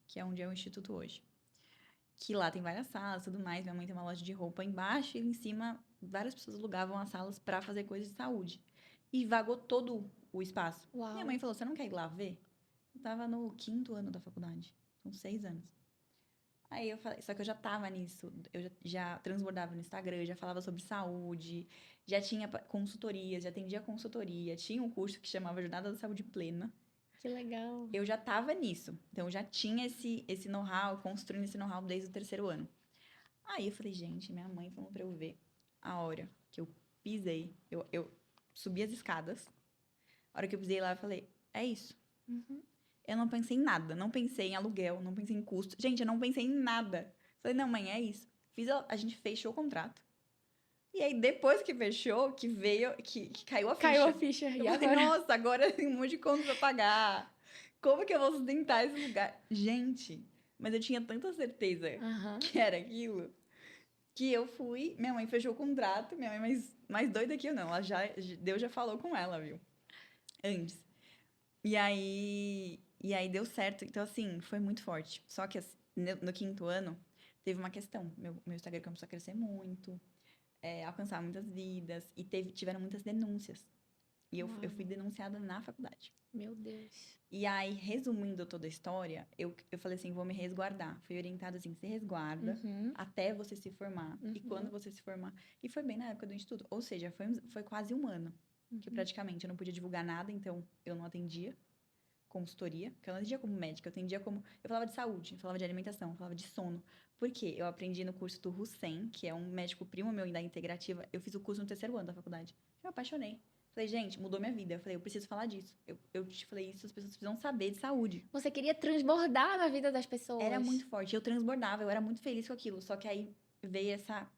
que é onde é o instituto hoje. Que lá tem várias salas e tudo mais, minha mãe tem uma loja de roupa embaixo e em cima várias pessoas alugavam as salas pra fazer coisas de saúde. E vagou todo o espaço. Uau. Minha mãe falou, você não quer ir lá ver? Eu tava no 5º ano da faculdade, são 6 anos. Aí eu falei, só que eu já tava nisso, eu já transbordava no Instagram, já falava sobre saúde, já tinha consultorias, já atendia consultoria, tinha um curso que chamava Jornada da Saúde Plena. Que legal. Eu já tava nisso, então eu já tinha esse know-how, construindo esse know-how desde o 3º ano. Aí eu falei, gente, minha mãe falou pra eu ver a hora que eu pisei, eu subi as escadas, a hora que eu pisei lá, eu falei, é isso. Uhum. Eu não pensei em nada, não pensei em aluguel, não pensei em custo. Gente, eu não pensei em nada. Falei, não, mãe, é isso. A gente fechou o contrato. E aí, depois que fechou, que veio, que caiu a ficha. Caiu a ficha. Eu E falei, agora? nossa, agora tem um monte de conta pra pagar. Como que eu vou sustentar esse lugar? Gente, mas eu tinha tanta certeza Aham. que era aquilo, que eu fui, minha mãe fechou o contrato, minha mãe mais doida que eu não. Deus já falou com ela, viu? Antes. E aí deu certo. Então, assim, foi muito forte. Só que no 5º ano, teve uma questão. Meu Instagram começou a crescer muito, alcançar muitas vidas, e tiveram muitas denúncias. E eu fui denunciada na faculdade. Meu Deus. E aí, resumindo toda a história, eu falei assim, vou me resguardar. Fui orientada assim, se resguarda até você se formar. E quando você se formar... E foi bem na época do instituto. Ou seja, foi quase um ano. Que praticamente eu não podia divulgar nada, então eu não atendia consultoria, porque eu não atendia como médica, eu atendia como... Eu falava de saúde, eu falava de alimentação, eu falava de sono. Por quê? Eu aprendi no curso do Hussein, que é um médico primo meu da integrativa, eu fiz o curso no 3º ano da faculdade. Eu me apaixonei. Falei, gente, mudou minha vida. Eu falei, eu preciso falar disso. Eu te falei isso, as pessoas precisam saber de saúde. Você queria transbordar na vida das pessoas. Era muito forte, eu transbordava, eu era muito feliz com aquilo, só que aí veio essa...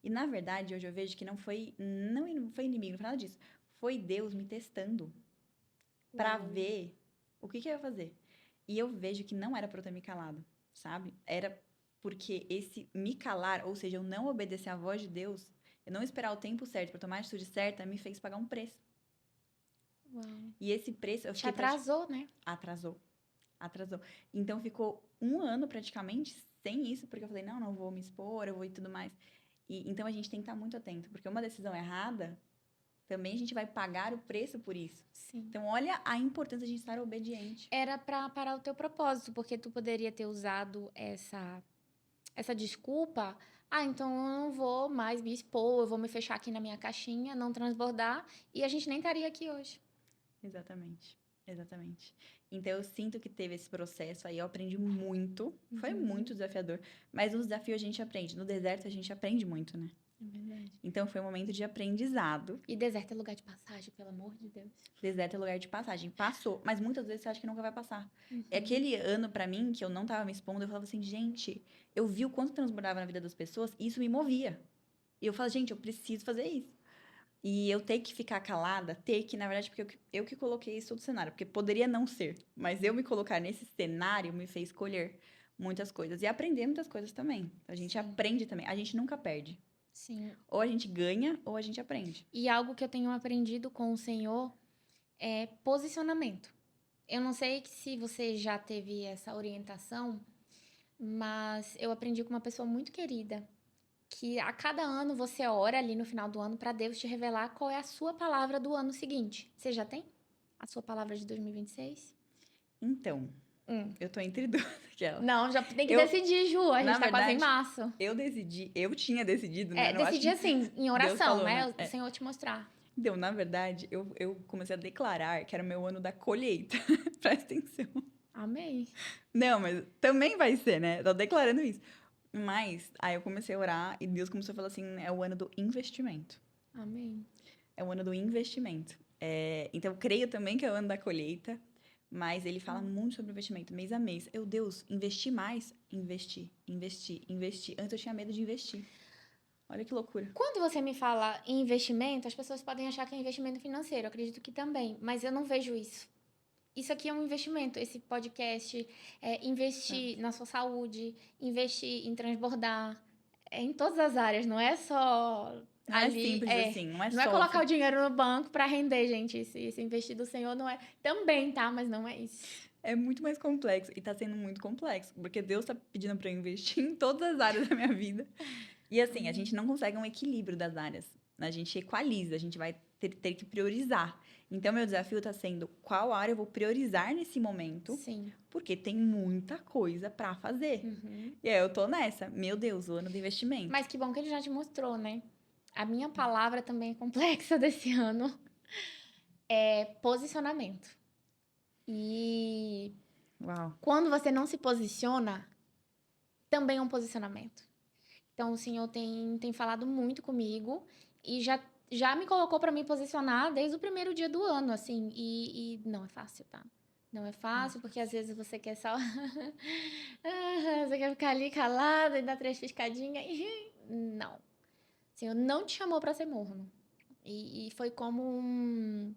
E na verdade, hoje eu vejo que não foi inimigo, não foi nada disso. Foi Deus me testando pra ver o que eu ia fazer. E eu vejo que não era pra eu ter me calado, sabe? Era porque esse me calar, ou seja, eu não obedecer à voz de Deus, eu não esperar o tempo certo pra tomar a atitude certa, me fez pagar um preço. Uau. E esse preço... Te atrasou, né? Atrasou. Então ficou 1 ano praticamente sem isso, porque eu falei, não vou me expor, eu vou e tudo mais. Então a gente tem que estar muito atento, porque uma decisão errada, também a gente vai pagar o preço por isso. Sim. Então, olha a importância de estar obediente. Era pra parar o teu propósito, porque tu poderia ter usado essa desculpa. Então eu não vou mais me expor, eu vou me fechar aqui na minha caixinha, não transbordar, e a gente nem estaria aqui hoje. Exatamente. Então, eu sinto que teve esse processo aí, eu aprendi muito. Foi muito desafiador. Mas no desafio a gente aprende. No deserto a gente aprende muito, né? É verdade. Então, foi um momento de aprendizado. E deserto é lugar de passagem, pelo amor de Deus. Deserto é lugar de passagem. Passou, mas muitas vezes você acha que nunca vai passar. Aquele ano, pra mim, que eu não tava me expondo, eu falava assim, gente, eu vi o quanto transbordava na vida das pessoas e isso me movia. E eu falava, gente, eu preciso fazer isso. E eu ter que ficar calada, na verdade, porque eu que coloquei isso no cenário, porque poderia não ser, mas eu me colocar nesse cenário me fez escolher muitas coisas e aprender muitas coisas também. A gente aprende também, a gente nunca perde. Sim. Ou a gente ganha, ou a gente aprende. E algo que eu tenho aprendido com o Senhor é posicionamento. Eu não sei se você já teve essa orientação, mas eu aprendi com uma pessoa muito querida, que a cada ano você ora ali no final do ano para Deus te revelar qual é a sua palavra do ano seguinte. Você já tem a sua palavra de 2026? Então, eu tô entre duas. Não, já tem que decidir, Ju. A gente tá quase em março. Eu tinha decidido, né? Decidi assim, em oração, falou, né? O Senhor te mostrar. Então, na verdade, eu comecei a declarar que era o meu ano da colheita. Presta atenção. Amém. Não, mas também vai ser, né? Tô declarando isso. Mas, aí eu comecei a orar e Deus começou a falar assim, é o ano do investimento. Amém. É o ano do investimento. Então, eu creio também que é o ano da colheita, mas ele fala muito sobre investimento, mês a mês. Deus, investir mais? Investir, investir, investir. Antes eu tinha medo de investir. Olha que loucura. Quando você me fala em investimento, as pessoas podem achar que é investimento financeiro. Eu acredito que também, mas eu não vejo isso. Isso aqui é um investimento. Esse podcast é investir na sua saúde, investir em transbordar, em todas as áreas. Não é só Não é ali. simples assim, não é Não é só... colocar o dinheiro no banco para render, gente. Esse investir do Senhor não é. Também, tá? Mas não é isso. É muito mais complexo e tá sendo muito complexo, porque Deus tá pedindo pra eu investir em todas as áreas da minha vida. E assim, a gente não consegue um equilíbrio das áreas. A gente equaliza, a gente vai ter que priorizar. Então, meu desafio tá sendo qual área eu vou priorizar nesse momento, Sim. porque tem muita coisa pra fazer. E aí eu tô nessa. Meu Deus, o ano do investimento. Mas que bom que ele já te mostrou, né? A minha palavra também é complexa desse ano. É posicionamento. E Uau. quando você não se posiciona, também é um posicionamento. Então, o Senhor tem falado muito comigo e já me colocou para me posicionar desde o primeiro dia do ano, assim. E não é fácil, tá? Não é fácil, porque às vezes você quer só. Você quer ficar ali calada e dar 3 piscadinhas. Não. O Senhor não te chamou para ser morno. E foi como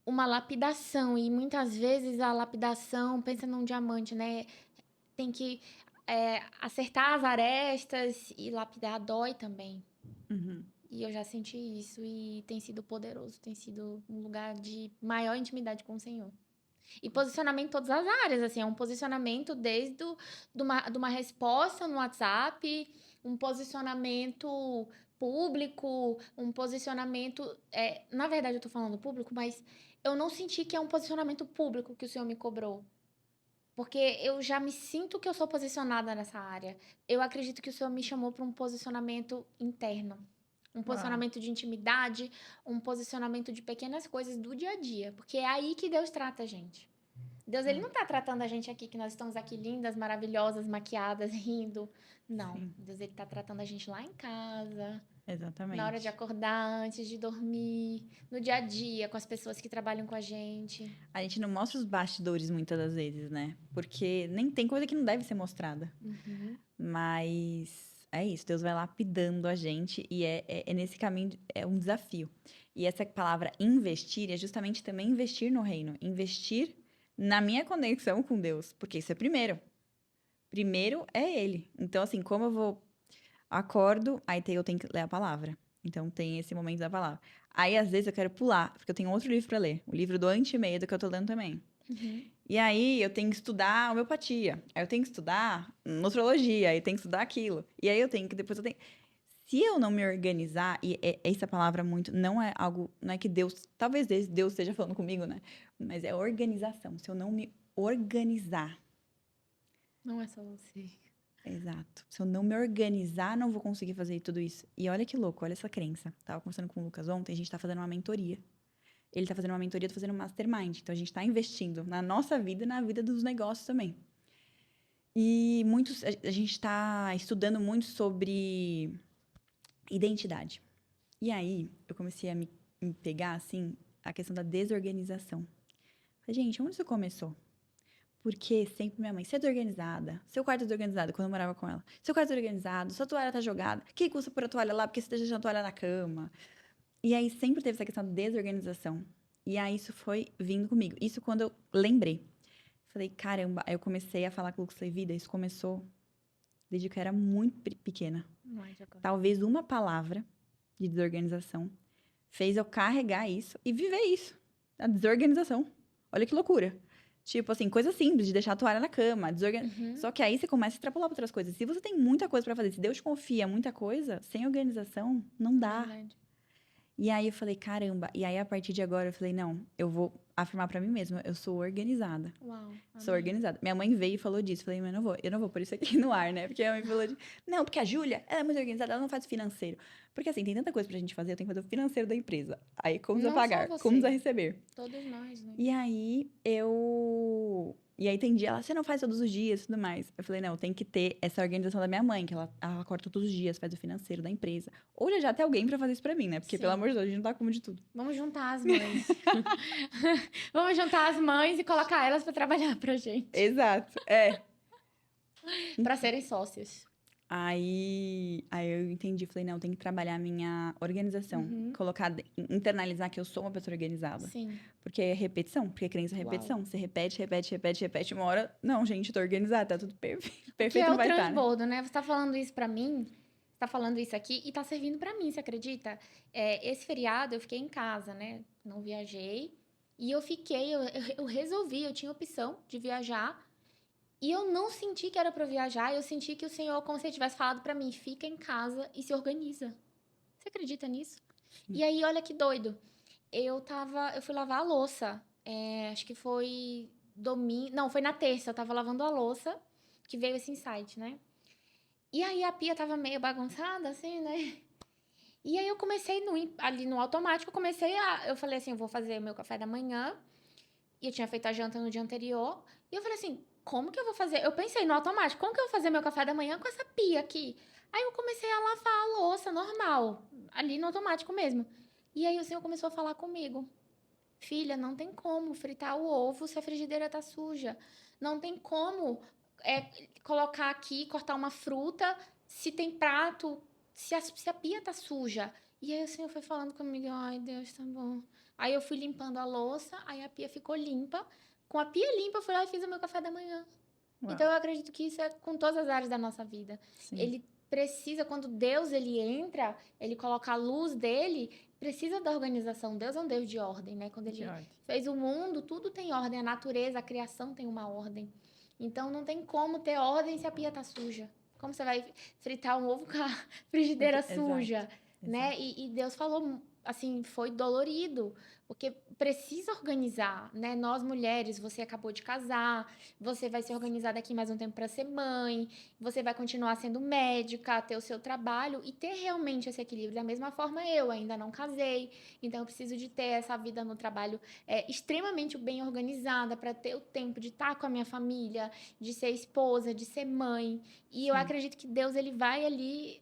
uma lapidação. E muitas vezes a lapidação, pensa num diamante, né? Tem que acertar as arestas e lapidar dói também. E eu já senti isso e tem sido poderoso, tem sido um lugar de maior intimidade com o Senhor. E posicionamento em todas as áreas, assim, é um posicionamento desde de uma resposta no WhatsApp, um posicionamento público, um posicionamento... na verdade, eu tô falando público, mas eu não senti que é um posicionamento público que o Senhor me cobrou. Porque eu já me sinto que eu sou posicionada nessa área. Eu acredito que o Senhor me chamou para um posicionamento interno. Um posicionamento de intimidade, um posicionamento de pequenas coisas do dia a dia. Porque é aí que Deus trata a gente. Deus, ele não tá tratando a gente aqui, que nós estamos aqui lindas, maravilhosas, maquiadas, rindo. Não. Sim. Deus, ele tá tratando a gente lá em casa. Exatamente. Na hora de acordar, antes de dormir, no dia a dia, com as pessoas que trabalham com a gente. A gente não mostra os bastidores muitas das vezes, né? Porque nem tem coisa que não deve ser mostrada. Mas é isso, Deus vai lapidando a gente e é nesse caminho, é um desafio. E essa palavra investir é justamente também investir no reino. Investir na minha conexão com Deus, porque isso é primeiro. Primeiro é Ele. Então, assim, como eu vou... Acordo, aí eu tenho que ler a palavra. Então, tem esse momento da palavra. Aí, às vezes, eu quero pular, porque eu tenho outro livro pra ler. O livro do Antimedo, que eu tô lendo também. E aí, eu tenho que estudar homeopatia. Aí, eu tenho que estudar nutrologia. Aí, eu tenho que estudar aquilo. E aí, depois eu tenho... Se eu não me organizar, e essa palavra muito, não é algo... Não é que Deus... Talvez Deus esteja falando comigo, né? Mas é organização. Se eu não me organizar... Não é só você. Exato. Se eu não me organizar, não vou conseguir fazer tudo isso. E olha que louco, olha essa crença. Tava conversando com o Lucas ontem, a gente tá fazendo uma mentoria. Ele tá fazendo uma mentoria, eu tô fazendo um mastermind. Então, a gente tá investindo na nossa vida e na vida dos negócios também. E a gente tá estudando muito sobre identidade. E aí, eu comecei a me pegar, assim, a questão da desorganização. Falei, gente, onde isso começou? Porque sempre minha mãe, você é desorganizada, seu quarto é desorganizado, quando eu morava com ela. Seu quarto é desorganizado, sua toalha tá jogada. Que custa pôr a toalha lá, porque você tá deixando a toalha na cama. E aí sempre teve essa questão de desorganização. E aí isso foi vindo comigo. Isso quando eu lembrei. Falei, caramba, aí eu comecei a falar com o Lucas, falei, vida, isso começou desde que eu era muito pequena. Talvez uma palavra de desorganização fez eu carregar isso e viver isso. A desorganização. Olha que loucura. Tipo assim, coisa simples, de deixar a toalha na cama, Só que aí você começa a extrapolar para outras coisas. Se você tem muita coisa para fazer, se Deus te confia muita coisa, sem organização, não dá. E aí eu falei, caramba. E aí, a partir de agora, eu falei, não, eu vou afirmar pra mim mesma, eu sou organizada. Uau, Sou amém. organizada. Minha mãe veio e falou disso. Falei, mas eu não vou pôr isso aqui no ar, né? Porque a mãe falou não, porque a Júlia, ela é muito organizada, ela não faz o financeiro. Porque assim, tem tanta coisa pra gente fazer, eu tenho que fazer o financeiro da empresa. Aí, como a Não pagar, só você. como a receber. Todos nós, né? E aí, eu E aí tem dia, ela, você não faz todos os dias e tudo mais. Eu falei, não, tem que ter essa organização da minha mãe, que ela acorda todos os dias, faz o financeiro da empresa. Ou já tem alguém pra fazer isso pra mim, né? Porque, pelo Sim. amor de Deus, a gente não dá conta de tudo. Vamos juntar as mães. Vamos juntar as mães e colocar elas pra trabalhar pra gente. Exato, Pra serem sócias. Aí eu entendi, falei, não, tem que trabalhar a minha organização. Uhum. Internalizar que eu sou uma pessoa organizada. Sim. Porque é repetição, porque crença é Uau. repetição. Você repete, uma hora, não, gente, tô organizada, tá tudo perfeito, Que é não o vai estar, né? transbordo, né? Você tá falando isso pra mim, você tá falando isso aqui e tá servindo pra mim, você acredita? Esse feriado eu fiquei em casa, né? Não viajei. E eu resolvi, eu tinha opção de viajar. E eu não senti que era pra eu viajar, eu senti que o Senhor, como se ele tivesse falado pra mim, fica em casa e se organiza. Você acredita nisso? E aí, olha que doido. Eu fui lavar a louça. Acho que foi domingo. Não, foi na terça. Eu tava lavando a louça, que veio esse insight, né? E aí a pia tava meio bagunçada, assim, né? E aí eu comecei ali no automático, eu falei assim, eu vou fazer o meu café da manhã. E eu tinha feito a janta no dia anterior. E eu falei assim, como que eu vou fazer? Eu pensei no automático, como que eu vou fazer meu café da manhã com essa pia aqui? Aí eu comecei a lavar a louça normal, ali no automático mesmo. E aí o Senhor começou a falar comigo. Filha, não tem como fritar o ovo se a frigideira tá suja. Não tem como colocar aqui, cortar uma fruta, se tem prato, se a pia tá suja. E aí o Senhor foi falando comigo, ai Deus, tá bom. Aí eu fui limpando a louça, aí a pia ficou limpa. Com a pia limpa, eu fui lá e fiz o meu café da manhã. Uau, Então eu acredito que isso é com todas as áreas da nossa vida. sim. Ele precisa, quando Deus ele entra, ele coloca a luz dele, precisa da organização. Deus é um Deus de ordem, né? Quando ele fez o mundo, tudo tem ordem, a natureza, a criação tem uma ordem. Então não tem como ter ordem se a pia tá suja. Como você vai fritar um ovo com a frigideira suja, né? E Deus falou, assim, foi dolorido, porque precisa organizar, né? Nós mulheres, você acabou de casar, você vai se organizar daqui mais um tempo para ser mãe, você vai continuar sendo médica, ter o seu trabalho e ter realmente esse equilíbrio. Da mesma forma, eu ainda não casei, então eu preciso de ter essa vida no trabalho extremamente bem organizada para ter o tempo de estar com a minha família, de ser esposa, de ser mãe. E eu acredito que Deus ele vai ali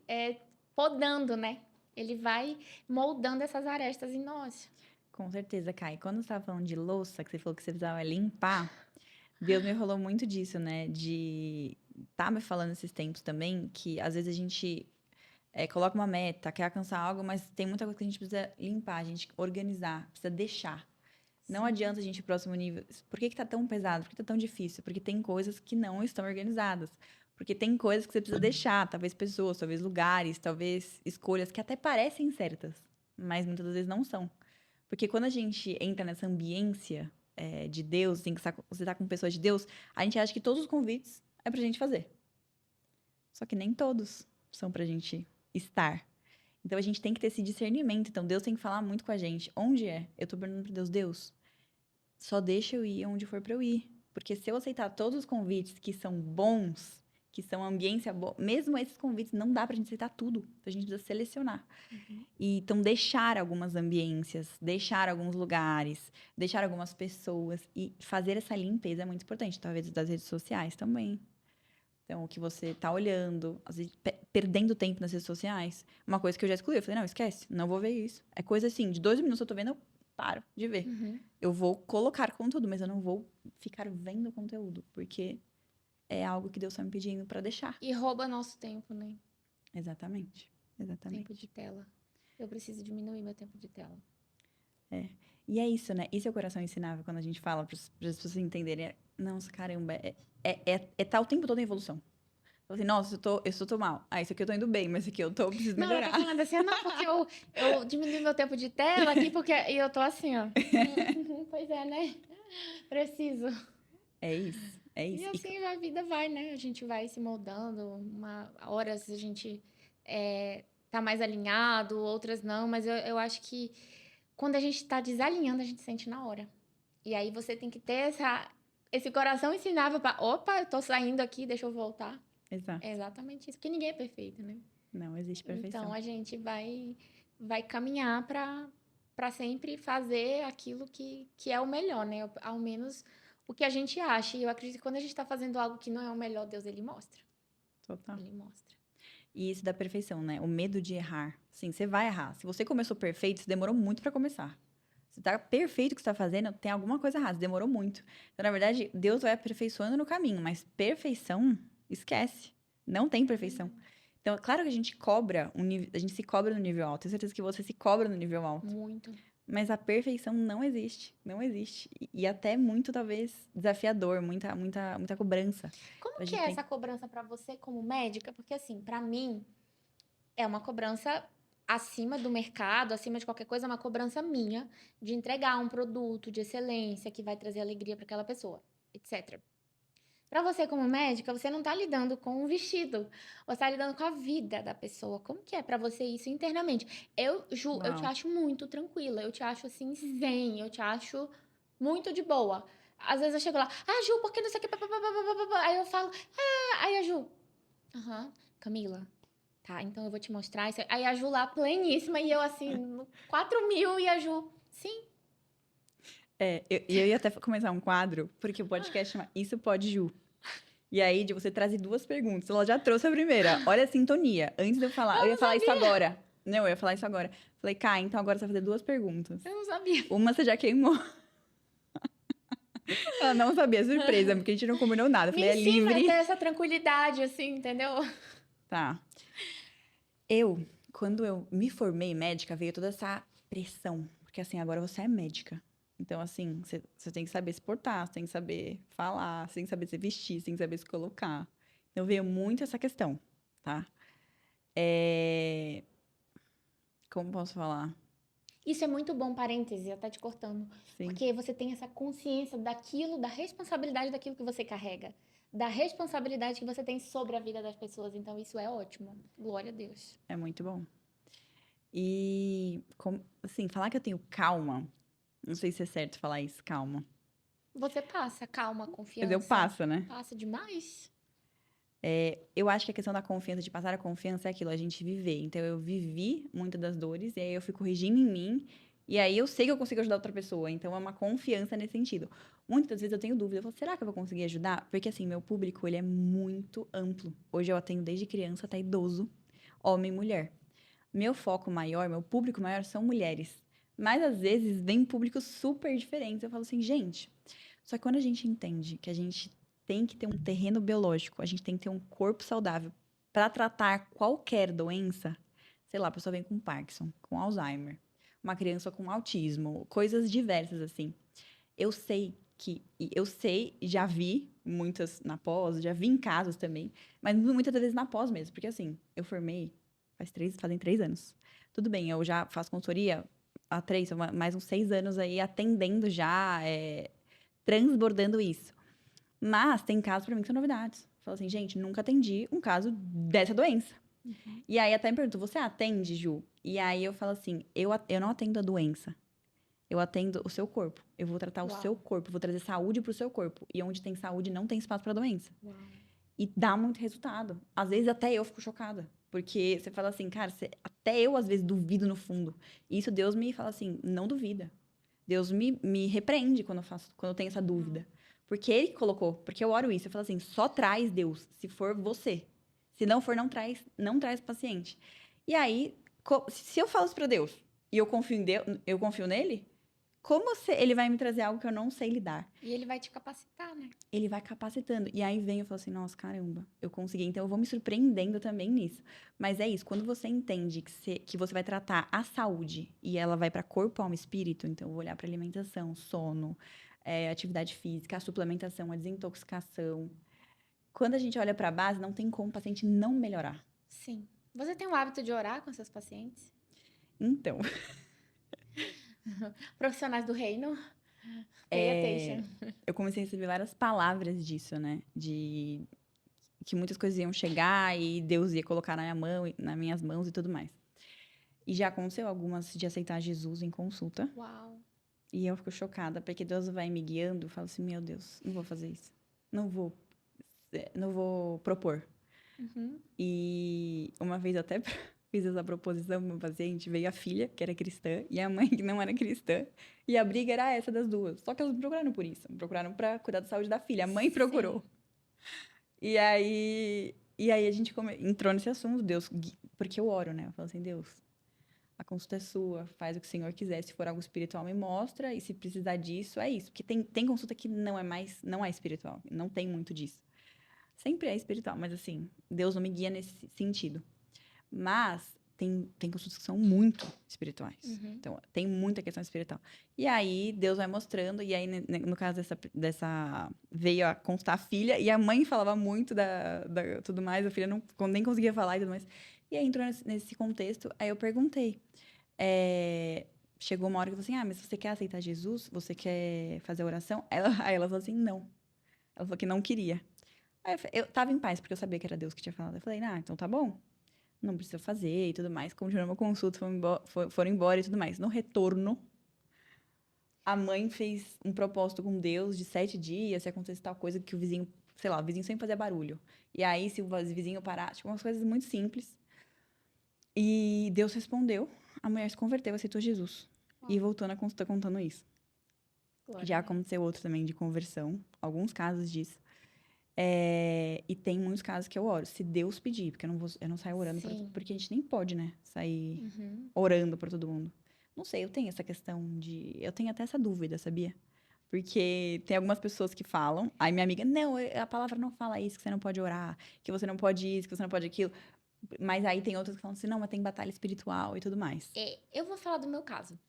podando, né? Ele vai moldando essas arestas em nós. Com certeza, Kai. Quando você estava falando de louça, que você falou que você precisava limpar, Deus me falou muito disso, né? De tá me falando esses tempos também, que às vezes a gente coloca uma meta, quer alcançar algo, mas tem muita coisa que a gente precisa limpar, a gente organizar, precisa deixar. Não adianta a gente ir pro próximo nível. Por que tá tão pesado? Por que tá tão difícil? Porque tem coisas que não estão organizadas. Porque tem coisas que você precisa deixar, talvez pessoas, talvez lugares, talvez escolhas que até parecem certas, mas muitas das vezes não são. Porque quando a gente entra nessa ambiência de Deus, você tá com pessoas de Deus, a gente acha que todos os convites é pra gente fazer. Só que nem todos são pra gente estar. Então a gente tem que ter esse discernimento. Então Deus tem que falar muito com a gente. Onde é? Eu tô perguntando pra Deus, Deus, só deixa eu ir onde for pra eu ir. Porque se eu aceitar todos os convites que são bons, que são ambiência boa, mesmo esses convites, não dá pra gente aceitar tudo. Então a gente precisa selecionar. E, então, deixar algumas ambiências, deixar alguns lugares, deixar algumas pessoas e fazer essa limpeza é muito importante. Talvez das redes sociais também. Então, o que você tá olhando, às vezes, perdendo tempo nas redes sociais. Uma coisa que eu já excluí, eu falei, não, esquece, não vou ver isso. É coisa assim, de 2 minutos eu tô vendo, eu paro de ver. Eu vou colocar conteúdo, mas eu não vou ficar vendo conteúdo, porque é algo que Deus tá me pedindo pra deixar. E rouba nosso tempo, né? Exatamente. Tempo de tela. Eu preciso diminuir meu tempo de tela. E é isso, né? Isso é o coração ensinável quando a gente fala para as pessoas entenderem. Nossa, caramba, tá o tempo todo em evolução. Então, assim, nossa, eu tô mal. Ah, isso aqui eu tô indo bem, mas isso aqui eu preciso Não, melhorar. eu tô falando assim, não, porque eu diminui meu tempo de tela aqui, e eu tô assim, ó. Pois é, né? Preciso. É isso. E assim a vida vai, né? A gente vai se moldando. Horas a gente tá mais alinhado, outras não, mas eu acho que quando a gente tá desalinhando, a gente sente na hora. E aí você tem que ter esse coração ensinável para, opa, eu tô saindo aqui, deixa eu voltar. Exato. É exatamente isso, porque ninguém é perfeito, né? Não existe perfeição. Então a gente vai caminhar para sempre fazer aquilo que é o melhor, né? Ao menos o que a gente acha. E eu acredito que quando a gente tá fazendo algo que não é o melhor, Deus, ele mostra. Total. Ele mostra. E isso da perfeição, né? O medo de errar. Sim, você vai errar. Se você começou perfeito, você demorou muito pra começar. Você tá perfeito o que você tá fazendo, tem alguma coisa errada, você demorou muito. Então, na verdade, Deus vai aperfeiçoando no caminho, mas perfeição, esquece. Não tem perfeição. Então, é claro que a gente cobra a gente se cobra no nível alto. Tenho certeza que você se cobra no nível alto. Muito. Mas a perfeição não existe. Não existe. E até muito, talvez, desafiador, muita cobrança. Como A que gente é tem. essa cobrança pra você como médica? Porque assim, pra mim é uma cobrança acima do mercado, acima de qualquer coisa, é uma cobrança minha de entregar um produto de excelência que vai trazer alegria pra aquela pessoa, etc. Pra você como médica, você não tá lidando com um vestido, você tá lidando com a vida da pessoa. Como que é pra você isso internamente? Eu te Uau. acho muito tranquila, eu te acho assim zen, eu te acho muito de boa. Às vezes eu chego lá, Ju, por que não sei o que, pá, pá, pá, pá, pá, pá, pá?" Aí eu falo, aí a Ju, aham, Camila, tá, então eu vou te mostrar isso. Aí a Ju lá pleníssima e eu assim, no 4.000 e a Ju, sim. Eu ia até começar um quadro, porque o podcast chama Isso Pode Ju. E aí, de você trazer duas perguntas. Ela já trouxe a primeira. Olha a sintonia. Antes de eu falar, eu Eu ia não falar isso sabia, agora. Não, eu ia falar isso agora. Falei, Cá, então agora você vai fazer duas perguntas. eu não sabia. Uma você já queimou. Ela não sabia, surpresa, porque a gente não combinou nada. Eu Me falei, é ensina a ter livre. essa tranquilidade, assim, entendeu? Tá. Quando eu me formei médica, veio toda essa pressão. Porque assim, agora você é médica. Então, assim, você tem que saber se portar, você tem que saber falar, você tem que saber se vestir, você tem que saber se colocar. Então, veio muito essa questão, tá? É... Como posso falar? Isso é muito bom, parêntese, até te cortando. Sim, Porque você tem essa consciência daquilo, da responsabilidade daquilo que você carrega. Da responsabilidade que você tem sobre a vida das pessoas. Então, isso é ótimo. Glória a Deus. é muito bom. E, assim, falar que eu tenho calma, não sei se é certo falar isso, calma. Você passa calma, Mas eu confiança. passo, né? Passa demais. Eu acho que a questão da confiança, de passar a confiança, é aquilo, a gente viver. Então, eu vivi muitas das dores, e aí eu fui corrigindo em mim, e aí eu sei que eu consigo ajudar outra pessoa. Então, é uma confiança nesse sentido. Muitas vezes eu tenho dúvida, eu falo, será que eu vou conseguir ajudar? Porque, assim, meu público, ele é muito amplo. Hoje eu atendo desde criança até idoso, homem e mulher. Meu foco maior, meu público maior são mulheres. Mas, às vezes, vem públicos super diferentes. Eu falo assim, gente, só que quando a gente entende que a gente tem que ter um terreno biológico, a gente tem que ter um corpo saudável para tratar qualquer doença, sei lá, a pessoa vem com Parkinson, com Alzheimer, uma criança com autismo, coisas diversas assim. Eu sei, já vi muitas na pós, já vi em casos também, mas muitas vezes na pós mesmo, porque assim, eu formei fazem 3 anos. Tudo bem, eu já faço consultoria há mais uns 6 anos aí, atendendo já, transbordando isso. Mas tem casos pra mim que são novidades. Falo assim, gente, nunca atendi um caso dessa doença. E aí até me perguntam, você atende, Ju? E aí eu falo assim, eu não atendo a doença. Eu atendo o seu corpo. Eu vou tratar o seu Uau. corpo, vou trazer saúde pro seu corpo. E onde tem saúde, não tem espaço pra doença. Uau. E dá muito resultado. Às vezes até eu fico chocada. Porque você fala assim, cara, até eu às vezes duvido no fundo. E isso Deus me fala assim, não duvida. Deus me repreende quando eu tenho essa dúvida. Porque Ele que colocou. Porque eu oro isso. Eu falo assim, só traz Deus, se for você. Se não for, não traz paciente. E aí, se eu falo isso pra Deus e eu confio em Deus, eu confio nele, ele vai me trazer algo que eu não sei lidar? E ele vai te capacitar, né? Ele vai capacitando. E aí vem eu falo assim, nossa, caramba, eu consegui. Então eu vou me surpreendendo também nisso. Mas é isso, quando você entende que você vai tratar a saúde e ela vai para corpo, alma e espírito, então eu vou olhar para alimentação, sono, atividade física, a suplementação, a desintoxicação. Quando a gente olha para a base, não tem como o paciente não melhorar. Sim. Você tem o hábito de orar com seus pacientes? Então, Profissionais do reino? Pay attention. eu comecei a receber várias palavras disso, né? De que muitas coisas iam chegar e Deus ia colocar na minha mão, nas minhas mãos e tudo mais. E já aconteceu algumas de aceitar Jesus em consulta. Uau. E eu fico chocada, porque Deus vai me guiando. Eu falo assim, meu Deus, não vou fazer isso. Não vou propor. Uhum. E uma vez até fiz essa proposição pro meu paciente, veio a filha, que era cristã, e a mãe, que não era cristã. E a briga era essa das duas. Só que elas não procuraram por isso. Procuraram pra cuidar da saúde da filha. A mãe procurou. Sim. E aí a gente entrou nesse assunto, Deus, porque eu oro, né? Eu falo assim, Deus, a consulta é sua, faz o que o Senhor quiser. Se for algo espiritual, me mostra. E se precisar disso, é isso. Porque tem consulta que não é espiritual. Não tem muito disso. Sempre é espiritual, mas assim, Deus não me guia nesse sentido. Mas tem consultas que são muito espirituais. Uhum. Então, tem muita questão espiritual. E aí, Deus vai mostrando. E aí, no caso dessa veio a constar a filha. E a mãe falava muito da tudo mais. A filha nem conseguia falar e tudo mais. E aí, entrou nesse contexto. Aí, eu perguntei. Chegou uma hora que eu falei assim, mas você quer aceitar Jesus? Você quer fazer a oração? Aí ela falou assim, não. Ela falou que não queria. Aí eu tava em paz, porque eu sabia que era Deus que tinha falado. Eu falei, então tá bom. Não precisa fazer e tudo mais. Continuou uma consulta, foram embora e tudo mais. No retorno, a mãe fez um propósito com Deus de 7 dias, se acontecesse tal coisa que o vizinho, sei lá, o vizinho sempre fazia barulho. E aí, se o vizinho parar, tipo, umas coisas muito simples. E Deus respondeu, a mulher se converteu, aceitou Jesus. E voltou na consulta contando isso. Glória a Já Deus. aconteceu outro também de conversão, alguns casos disso. E tem muitos casos que eu oro. Se Deus pedir, porque eu não saio orando Sim. porque a gente nem pode, né? Sair Uhum. orando pra todo mundo. Não sei, eu tenho essa questão de. Eu tenho até essa dúvida, sabia? Porque tem algumas pessoas que falam, aí minha amiga, não, a palavra não fala isso, que você não pode orar, que você não pode isso, que você não pode aquilo. Mas aí tem outras que falam assim, não, mas tem batalha espiritual e tudo mais. Eu vou falar do meu caso.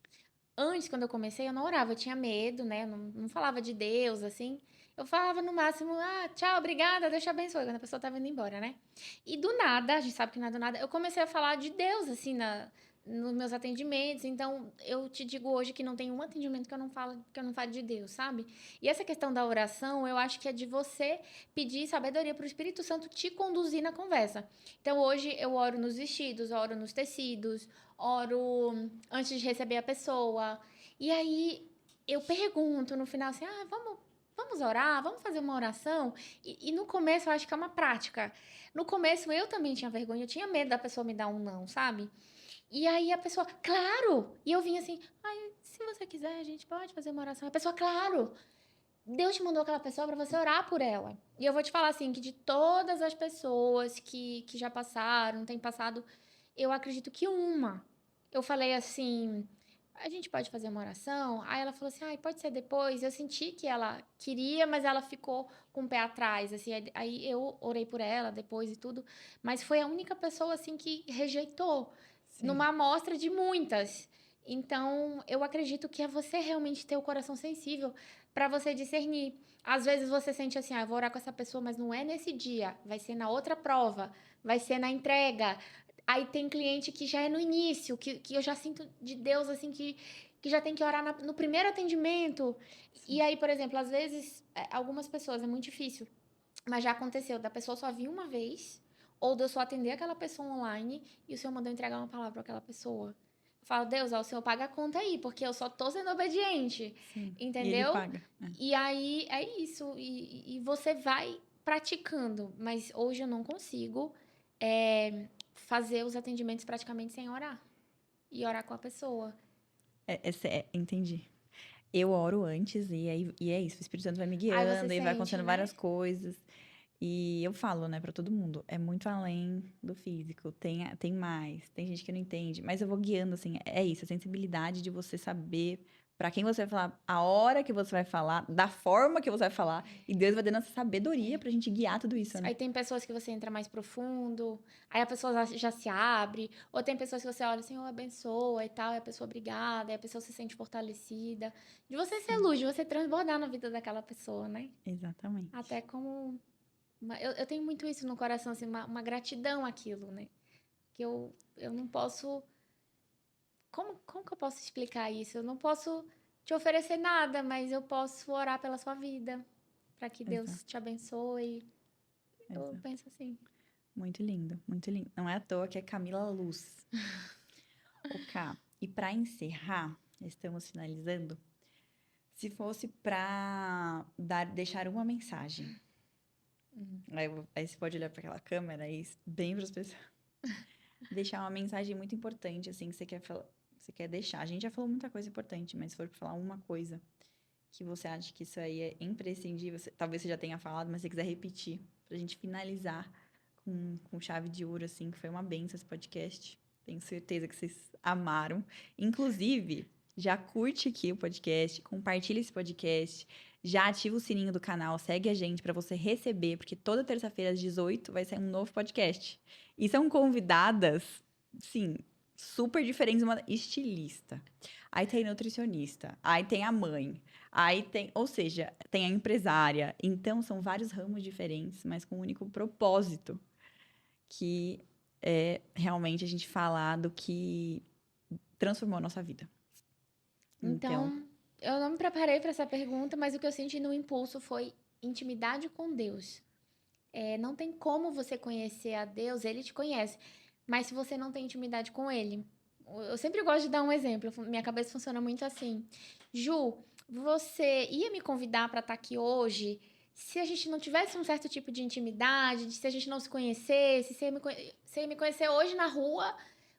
Antes, quando eu comecei, eu não orava, eu tinha medo, né? Eu não falava de Deus, assim. Eu falava no máximo, tchau, obrigada, Deus te abençoe, quando a pessoa tava indo embora, né? E do nada, a gente sabe que não é do nada, eu comecei a falar de Deus, assim, nos meus atendimentos. Então, eu te digo hoje que não tem um atendimento que eu não falo de Deus, sabe? E essa questão da oração, eu acho que é de você pedir sabedoria pro Espírito Santo te conduzir na conversa. Então, hoje eu oro nos vestidos, oro nos tecidos, oro antes de receber a pessoa. E aí eu pergunto no final assim: vamos orar, vamos fazer uma oração. E no começo eu acho que é uma prática. No começo eu também tinha vergonha, eu tinha medo da pessoa me dar um não, sabe? E aí a pessoa, claro! E eu vinha assim: se você quiser, a gente pode fazer uma oração. A pessoa, claro! Deus te mandou aquela pessoa para você orar por ela. E eu vou te falar assim, que de todas as pessoas que já passaram, têm passado, eu acredito que uma. Eu falei assim, a gente pode fazer uma oração? Aí ela falou assim, pode ser depois. Eu senti que ela queria, mas ela ficou com o pé atrás, assim. Aí eu orei por ela depois e tudo. Mas foi a única pessoa, assim, que rejeitou. Sim. Numa amostra de muitas. Então, eu acredito que é você realmente ter o coração sensível para você discernir. Às vezes você sente assim, eu vou orar com essa pessoa, mas não é nesse dia, vai ser na outra prova, vai ser na entrega. Aí tem cliente que já é no início, que eu já sinto de Deus, assim, que já tem que orar no primeiro atendimento. E aí, por exemplo, às vezes, algumas pessoas, é muito difícil, mas já aconteceu da pessoa só vir uma vez, ou de eu só atender aquela pessoa online e o Senhor mandou entregar uma palavra para aquela pessoa. Eu falo, Deus, o Senhor paga a conta aí, porque eu só tô sendo obediente. Sim. Entendeu? E ele paga. E aí é isso. E você vai praticando. Mas hoje eu não consigo fazer os atendimentos praticamente sem orar. E orar com a pessoa. Entendi. Eu oro antes e é isso. O Espírito Santo vai me guiando Aí você e vai sente, acontecendo né? várias coisas. E eu falo, né, pra todo mundo, é muito além do físico, tem mais, tem gente que não entende, mas eu vou guiando, assim, é isso, a sensibilidade de você saber pra quem você vai falar, a hora que você vai falar, da forma que você vai falar, e Deus vai dando essa sabedoria pra gente guiar tudo isso, né? Aí tem pessoas que você entra mais profundo, aí a pessoa já se abre, ou tem pessoas que você olha, Senhor, abençoa e tal, e a pessoa obrigada, e a pessoa se sente fortalecida. De você ser luz, de você transbordar na vida daquela pessoa, né? Exatamente. Até como eu tenho muito isso no coração, assim, uma gratidão àquilo, né? Que eu não posso. Como que eu posso explicar isso? Eu não posso te oferecer nada, mas eu posso orar pela sua vida, para que Deus Exato, te abençoe. Eu exato. penso assim. Muito lindo, muito lindo. Não é à toa que é Camila Luz. O K. E pra encerrar, estamos finalizando. Se fosse pra deixar uma mensagem, aí você pode olhar para aquela câmera e bem para as pessoas. deixar uma mensagem muito importante, assim, que você quer falar, você quer deixar. A gente já falou muita coisa importante, mas se for pra falar uma coisa que você acha que isso aí é imprescindível, talvez você já tenha falado, mas se você quiser repetir, pra gente finalizar com chave de ouro, assim, que foi uma benção esse podcast. Tenho certeza que vocês amaram. Inclusive, já curte aqui o podcast, compartilha esse podcast, já ativa o sininho do canal, segue a gente para você receber, porque toda terça-feira às 18 vai sair um novo podcast. E são convidadas, sim, super diferentes, uma estilista. Aí tem nutricionista, aí tem a mãe, aí tem, ou seja, tem a empresária. Então são vários ramos diferentes, mas com um único propósito, que é realmente a gente falar do que transformou a nossa vida. Então, eu não me preparei para essa pergunta, mas o que eu senti no impulso foi intimidade com Deus. Não tem como você conhecer a Deus, ele te conhece, mas se você não tem intimidade com ele. Eu sempre gosto de dar um exemplo, minha cabeça funciona muito assim. Ju, você ia me convidar para estar aqui hoje se a gente não tivesse um certo tipo de intimidade, se a gente não se conhecesse, você ia me conhecer hoje na rua,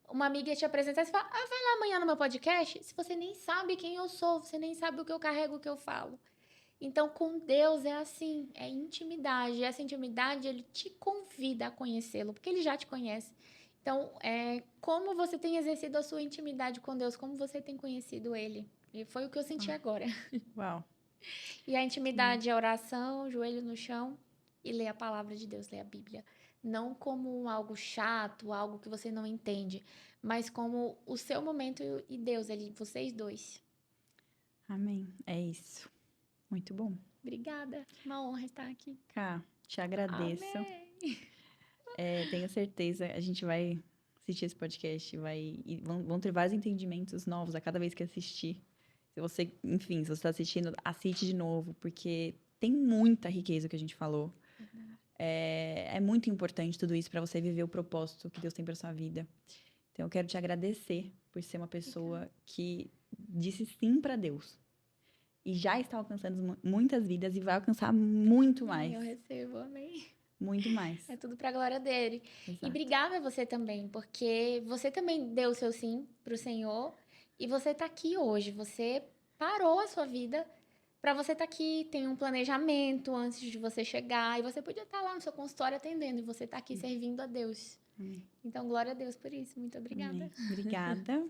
uma amiga ia te apresentar e você fala, vai lá amanhã no meu podcast, se você nem sabe quem eu sou, você nem sabe o que eu carrego, o que eu falo. Então, com Deus é assim, é intimidade. E essa intimidade, ele te convida a conhecê-lo, porque ele já te conhece. Então, como você tem exercido a sua intimidade com Deus, como você tem conhecido ele. E foi o que eu senti agora. Uau. E a intimidade é oração, joelho no chão e ler a palavra de Deus, ler a Bíblia. Não como algo chato, algo que você não entende, mas como o seu momento e Deus, vocês dois. Amém. É isso. Muito bom. Obrigada. Uma honra estar aqui. Cá, te agradeço. Amém. Tenho certeza, a gente vai assistir esse podcast, e vão ter vários entendimentos novos a cada vez que assistir. Se você, enfim, se você está assistindo, assiste de novo, porque tem muita riqueza que a gente falou. É muito importante tudo isso para você viver o propósito que Deus tem para sua vida. Então, eu quero te agradecer por ser uma pessoa que disse sim para Deus. E já está alcançando muitas vidas e vai alcançar muito mais. Eu recebo, amém. Muito mais. É tudo pra glória dele. Exato. E obrigada a você também, porque você também deu o seu sim pro Senhor e você tá aqui hoje. Você parou a sua vida pra você estar aqui, tem um planejamento antes de você chegar e você podia estar lá no seu consultório atendendo e você tá aqui servindo a Deus. Amém. Então, glória a Deus por isso. Muito obrigada. Amém. Obrigada.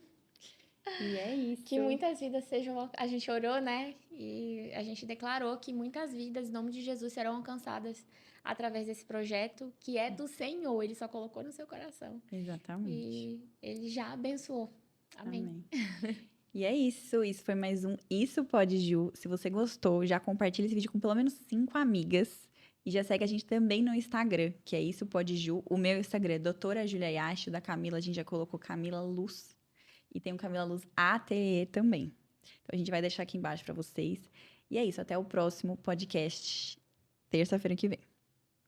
E é isso. Que muitas vidas sejam... A gente orou, né? E a gente declarou que muitas vidas, em nome de Jesus, serão alcançadas através desse projeto, que é do Senhor. Ele só colocou no seu coração. Exatamente. E ele já abençoou. Amém. Amém. E é isso. Isso foi mais um Isso Pode Ju. Se você gostou, já compartilha esse vídeo com pelo menos 5 amigas. E já segue a gente também no Instagram, que é Isso Pode Ju. O meu Instagram é Doutora Julia Yashi, da Camila, a gente já colocou Camila Luz. E tem o Camila Luz Ateliê também. Então, a gente vai deixar aqui embaixo para vocês. E é isso, até o próximo podcast, terça-feira que vem.